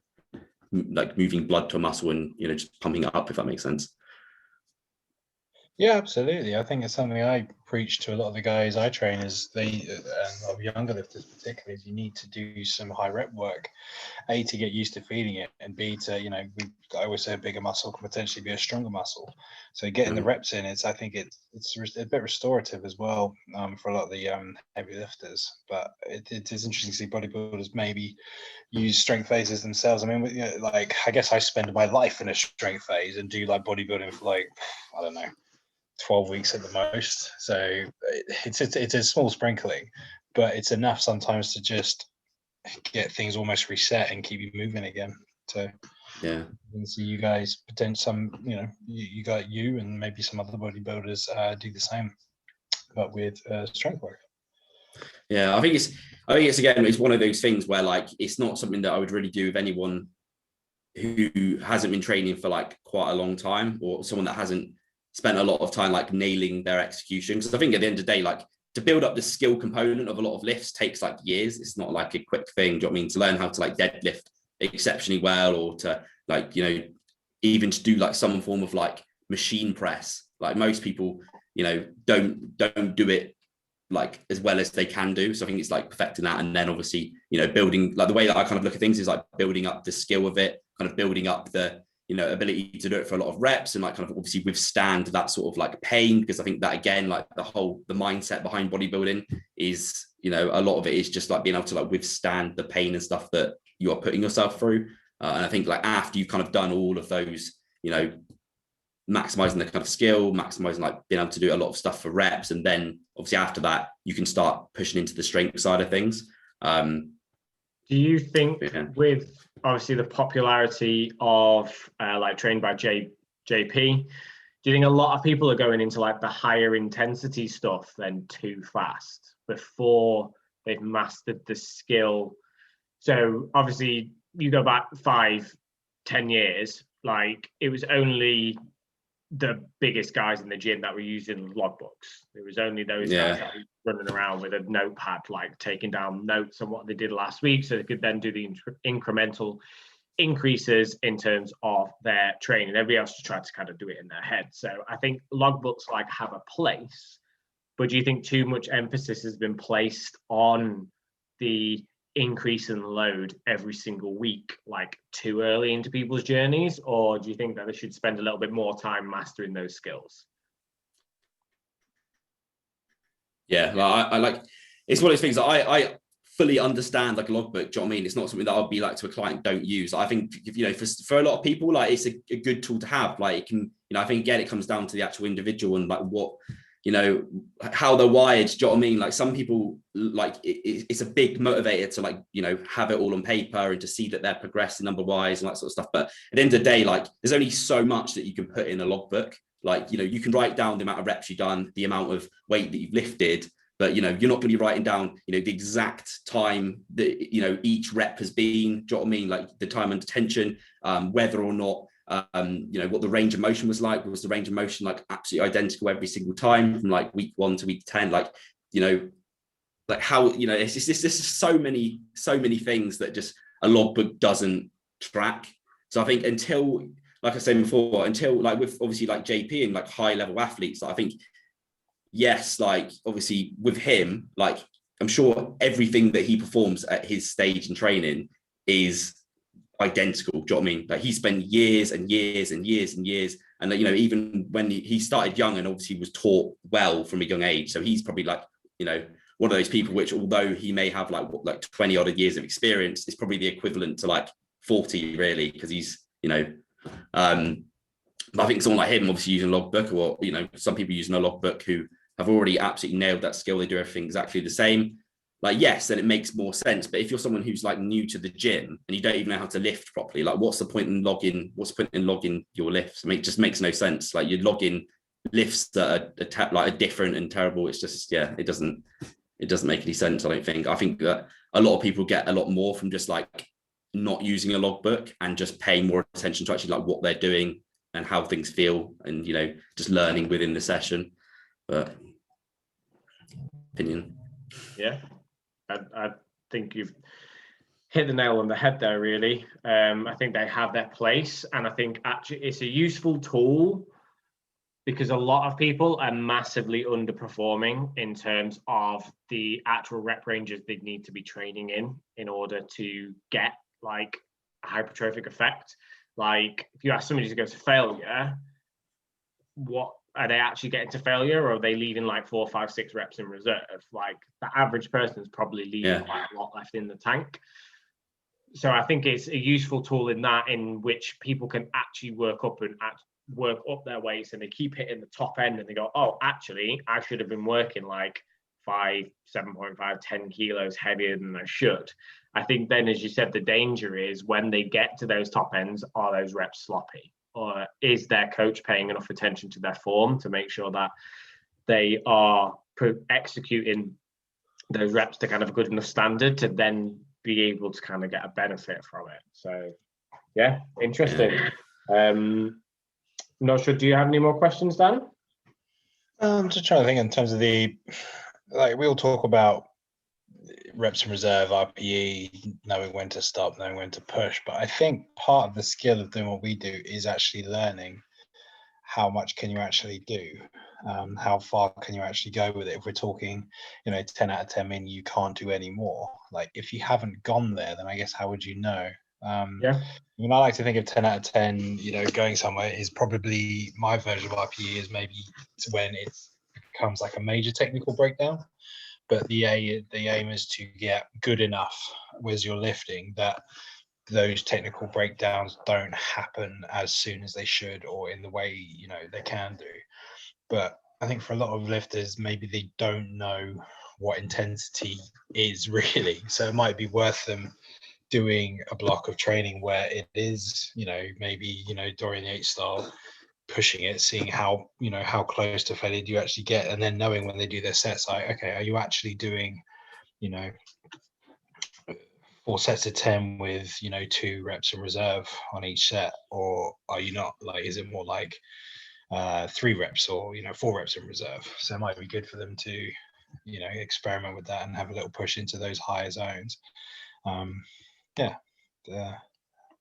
like moving blood to a muscle and, you know, just pumping it up, if that makes sense. Yeah, absolutely. I think it's something I preach to a lot of the guys I train is and a lot of younger lifters particularly, is you need to do some high rep work, A, to get used to feeding it, and B, to, you know, I always say a bigger muscle can potentially be a stronger muscle. So getting the reps in, I think it's a bit restorative as well, for a lot of the heavy lifters. But it is interesting to see bodybuilders maybe use strength phases themselves. I mean, you know, like I guess I spend my life in a strength phase and do like bodybuilding for like, I don't know, 12 weeks at the most. So it's a small sprinkling, but it's enough sometimes to just get things almost reset and keep you moving again. So yeah, and so you guys some, you know, you got you and maybe some other bodybuilders do the same, but with strength work. Yeah, I think it's again, it's one of those things where like it's not something that I would really do with anyone who hasn't been training for like quite a long time, or someone that hasn't spent a lot of time like nailing their execution. Because I think at the end of the day, like to build up the skill component of a lot of lifts takes like years. It's not like a quick thing. Do you know what I mean? To learn how to like deadlift exceptionally well, or to like, you know, even to do like some form of like machine press. Like most people, you know, don't do it like as well as they can do. So I think it's like perfecting that. And then obviously, you know, building, like the way that I kind of look at things is like building up the skill of it, kind of building up the, you know, ability to do it for a lot of reps and like kind of obviously withstand that sort of like pain. Because I think that again, like the mindset behind bodybuilding is, you know, a lot of it is just like being able to like withstand the pain and stuff that you are putting yourself through. And I think like after you've kind of done all of those, you know, maximizing the kind of skill, maximizing like being able to do a lot of stuff for reps, and then obviously after that you can start pushing into the strength side of things. Do you think with obviously the popularity of like trained by JP, do you think a lot of people are going into like the higher intensity stuff then too fast before they've mastered the skill? So obviously you go back 5-10 years, like it was only the biggest guys in the gym that were using logbooks. It was only those guys that were running around with a notepad, like taking down notes on what they did last week, so they could then do the incremental increases in terms of their training. Everybody else just tried to kind of do it in their head. So I think logbooks like have a place, but do you think too much emphasis has been placed on the increase in load every single week, like too early into people's journeys? Or do you think that they should spend a little bit more time mastering those skills? Yeah, well, I like, it's one of those things that I fully understand, like a logbook. Do you know what I mean? It's not something that I'll be like to a client, don't use. I think, you know, for a lot of people, like it's a good tool to have. Like it can, you know, I think again, it comes down to the actual individual and like what, you know, how they're wired. Do you know what I mean? Like some people, like it's a big motivator to like, you know, have it all on paper and to see that they're progressing number wise and that sort of stuff. But at the end of the day, like there's only so much that you can put in a logbook. Like, you know, you can write down the amount of reps you've done, the amount of weight that you've lifted, but, you know, you're not going to be writing down, you know, the exact time that, you know, each rep has been. Do you know what I mean? Like the time under tension, whether or not, you know, what the range of motion was like. Was the range of motion like absolutely identical every single time from like week 1 to week 10? Like, you know, like how, you know, it's just there's so many things that just a logbook doesn't track. So I think until, like I said before, until like with obviously like JP and like high level athletes, I think, yes, like obviously with him, like I'm sure everything that he performs at his stage in training is identical. Do you know what I mean? Like he spent years and years and years and years, and you know, even when he started young and obviously was taught well from a young age, so he's probably like, you know, one of those people which, although he may have like 20 odd years of experience, is probably the equivalent to like 40 really, because he's, you know, but I think someone like him obviously using a logbook, or, you know, some people using a logbook who have already absolutely nailed that skill, they do everything exactly the same. Like, yes, then it makes more sense. But if you're someone who's like new to the gym and you don't even know how to lift properly, like what's the point in logging your lifts? I mean, it just makes no sense. Like you're logging lifts that are different and terrible. It's just, yeah, it doesn't make any sense, I don't think. I think that a lot of people get a lot more from just like not using a logbook and just paying more attention to actually like what they're doing and how things feel, and, you know, just learning within the session. But opinion. Yeah. I think you've hit the nail on the head there, really. I think they have their place, and I think actually it's a useful tool because a lot of people are massively underperforming in terms of the actual rep ranges they need to be training in order to get like a hypertrophic effect. Like if you ask somebody to go to failure, what are they actually getting to failure, or are they leaving like 4, 5, 6 reps in reserve? Like the average person is probably leaving quite a lot left in the tank. So I think it's a useful tool in that, in which people can actually work up their weights, and they keep hitting the top end and they go, oh, actually, I should have been working like 5, 7.5, 10 kilos heavier than I should. I think then, as you said, the danger is when they get to those top ends, are those reps sloppy? Or is their coach paying enough attention to their form to make sure that they are executing those reps to kind of a good enough standard to then be able to kind of get a benefit from it? So, yeah, interesting. Not sure. Do you have any more questions, Dan? I'm just trying to think in terms of the, like, we all talk about reps in reserve, RPE, knowing when to stop, knowing when to push. But I think part of the skill of doing what we do is actually learning how much can you actually do, how far can you actually go with it. If we're talking, you know, 10 out of 10 mean you can't do any more. Like if you haven't gone there, then I guess how would you know? Yeah. I mean, I like to think of 10 out of 10, you know, going somewhere is probably my version of RPE is maybe when it becomes like a major technical breakdown. But the aim is to get good enough with your lifting that those technical breakdowns don't happen as soon as they should, or in the way, you know, they can do. But I think for a lot of lifters, maybe they don't know what intensity is really. So it might be worth them doing a block of training where it is, you know, maybe, you know, Dorian Yates style, pushing it, seeing how, you know, how close to failure do you actually get, and then knowing when they do their sets, like, okay, are you actually doing, you know, 4 sets of 10 with, you know, 2 reps in reserve on each set, or are you not? Like, is it more like 3 reps, or, you know, 4 reps in reserve? So it might be good for them to, you know, experiment with that and have a little push into those higher zones. That's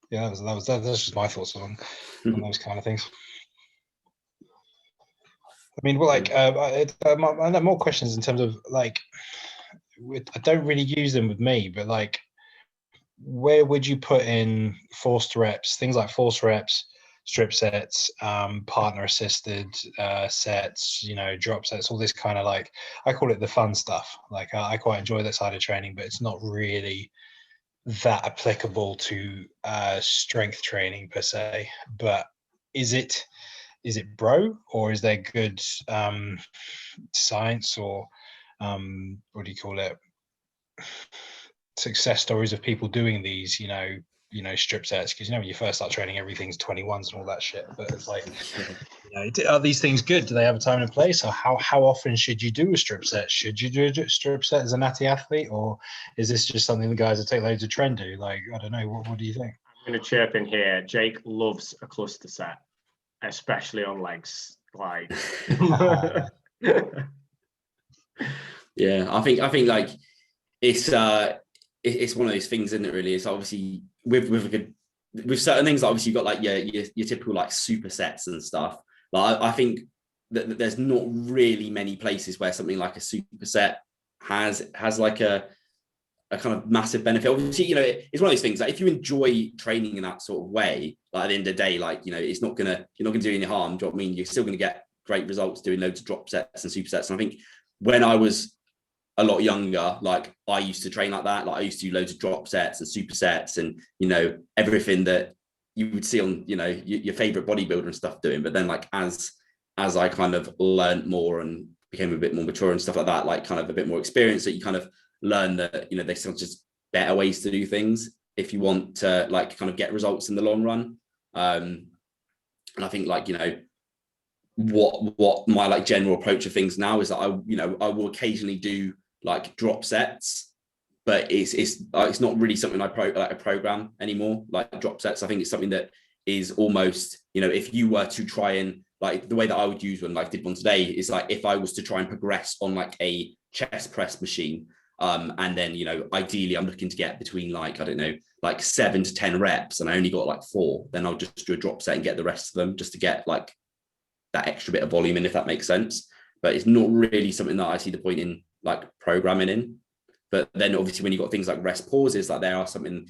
just my thoughts on those kind of things. I mean, well, like, I have more questions in terms of like, I don't really use them with me, but like, where would you put in forced reps, things like forced reps, strip sets, partner assisted sets, drop sets, all this kind of, like, I call it the fun stuff. Like, I quite enjoy that side of training, but it's not really that applicable to strength training per se. But is it bro, or is there good science, or what do you call it, success stories of people doing these, strip sets? Because when you first start training, everything's 21s and all that shit. But it's like, are these things good? Do they have a time and place? Or how often should you do a strip set? Should you do a strip set as a natty athlete, or is this just something the guys that take loads of trend do? Like, I don't know. What do you think? I'm going to chirp in here. Jake loves a cluster set, especially on legs. Like, yeah, I think like it's one of those things, isn't it? Really, it's obviously with certain things. Obviously, you've got like your typical like supersets and stuff. Like, I think that there's not really many places where something like a superset has like a kind of massive benefit. Obviously, it's one of those things, like, if you enjoy training in that sort of way, like, at the end of the day, like, you're not gonna do any harm. Do you know what I mean? You're still gonna get great results doing loads of drop sets and supersets. And I think when I was a lot younger, like, I used to train like that. Like, I used to do loads of drop sets and supersets and everything that you would see on your favorite bodybuilder and stuff doing. But then, like, as I kind of learned more and became a bit more mature and stuff like that, like, kind of a bit more experience, that you kind of learn that there's still just better ways to do things if you want to, like, kind of get results in the long run. And I think, like, what my, like, general approach of things now is that I will occasionally do, like, drop sets, but it's not really something I program anymore. Like, drop sets, I think it's something that is almost, if you were to try and, like, the way that I would use one, like, did one today, is like, if I was to try and progress on, like, a chest press machine, and then, ideally I'm looking to get between, like, I don't know, like 7 to 10 reps, and I only got like 4, then I'll just do a drop set and get the rest of them, just to get, like, that extra bit of volume in, if that makes sense. But it's not really something that I see the point in, like, programming in. But then obviously when you've got things like rest pauses, like, there are something,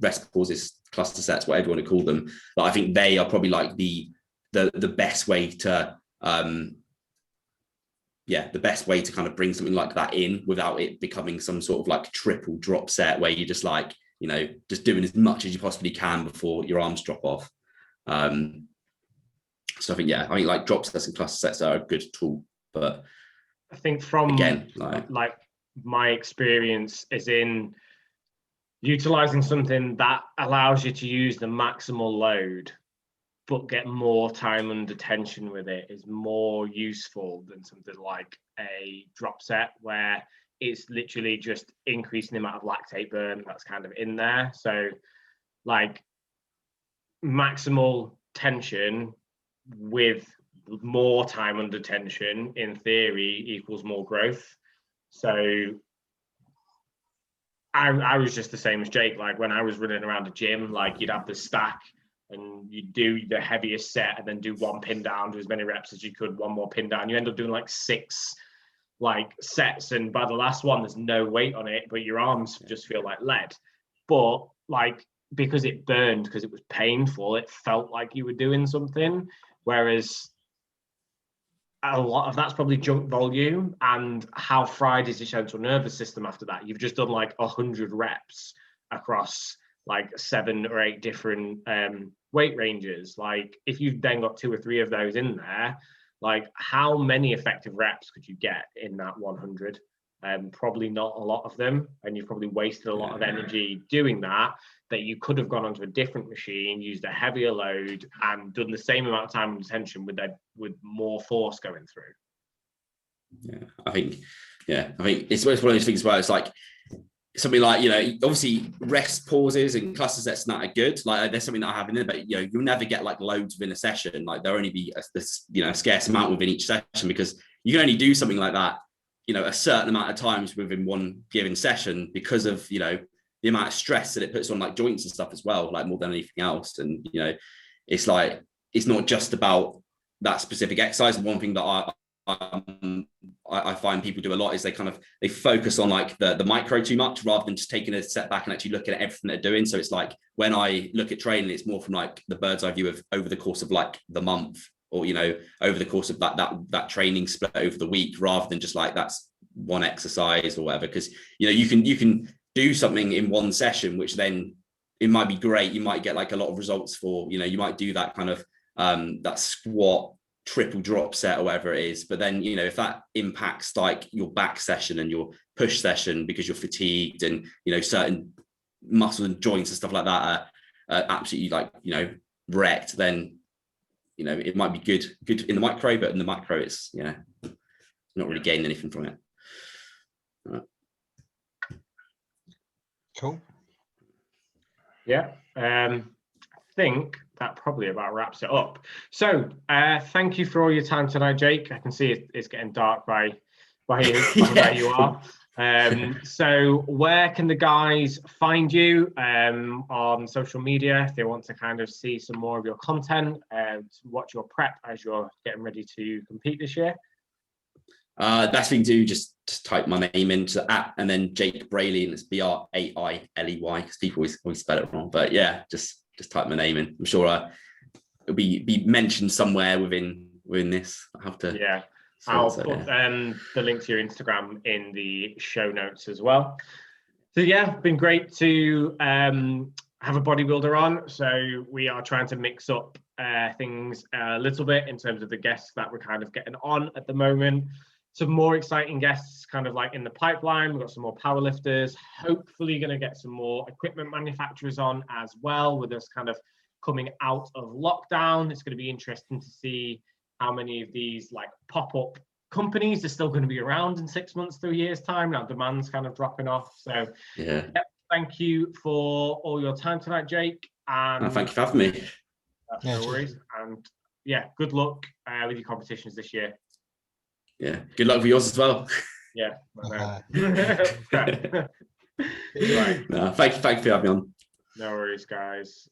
rest pauses, cluster sets, whatever you want to call them, but I think they are probably like the best way to the best way to kind of bring something like that in without it becoming some sort of, like, triple drop set where you're just, like, just doing as much as you possibly can before your arms drop off. So I think like drop sets and cluster sets are a good tool, but I think from, again, like my experience is in utilizing something that allows you to use the maximal load but get more time under tension with it is more useful than something like a drop set, where it's literally just increasing the amount of lactate burn that's kind of in there. So, like, maximal tension with more time under tension, in theory, equals more growth. So I was just the same as Jake. Like, when I was running around the gym, like, you'd have the stack and you do the heaviest set and then do one pin down, do as many reps as you could, one more pin down. You end up doing like 6 like sets, and by the last one there's no weight on it, but your arms just feel like lead. But, like, because it burned, because it was painful, it felt like you were doing something. Whereas a lot of that's probably junk volume, and how fried is your central nervous system after that? You've just done like 100 reps across like 7 or 8 different weight ranges. Like, if you've then got 2 or 3 of those in there, like, how many effective reps could you get in that 100? Probably not a lot of them, and you've probably wasted a lot of energy doing that you could have gone onto a different machine, used a heavier load, and done the same amount of time and tension with more force going through. I think it's one of those things where it's like something like, obviously rest pauses and cluster sets and that are good. Like, there's something that I have in there, but you'll never get like loads within a session. Like, there'll only be a scarce amount within each session, because you can only do something like that a certain amount of times within one given session, because of the amount of stress that it puts on, like, joints and stuff as well, like, more than anything else. And it's like, it's not just about that specific exercise. And one thing that I find people do a lot is they focus on like the micro too much rather than just taking a step back and actually looking at everything they're doing. So it's like when I look at training, it's more from like the bird's eye view of over the course of like the month, or, you know, over the course of that training split over the week, rather than just like that's one exercise or whatever. Because, you know, you can do something in one session, which then it might be great. You might get like a lot of results for, you know, you might do that kind of that squat triple drop set or whatever it is. But then, you know, if that impacts like your back session and your push session because you're fatigued, and, you know, certain muscles and joints and stuff like that are absolutely like, you know, wrecked, then, you know, it might be good in the micro, but in the macro, it's, you know, not really gaining anything from it. Cool. Yeah. I think that probably about wraps it up. So thank you for all your time tonight, Jake. I can see it's getting dark by where you are. So where can the guys find you on social media if they want to kind of see some more of your content and watch your prep as you're getting ready to compete this year? Best thing to do, just type my name into @ and then Jake Brailey, and it's Brailey, because people always spell it wrong. But yeah, just type my name in. I'm sure it'll be mentioned somewhere within this. I have to. Yeah, I'll put the link to your Instagram in the show notes as well. So yeah, been great to have a bodybuilder on. So we are trying to mix up things a little bit in terms of the guests that we're kind of getting on at the moment. Some more exciting guests kind of like in the pipeline. We've got some more powerlifters, hopefully going to get some more equipment manufacturers on as well, with us kind of coming out of lockdown. It's going to be interesting to see how many of these like pop-up companies are still going to be around in 6 months to a year's time. Now demand's kind of dropping off. So yeah, thank you for all your time tonight, Jake. And thank you for having me. No worries. And yeah, good luck with your competitions this year. Yeah, good luck with yours as well. Yeah. Right. No, thank you for having me on. No worries, guys.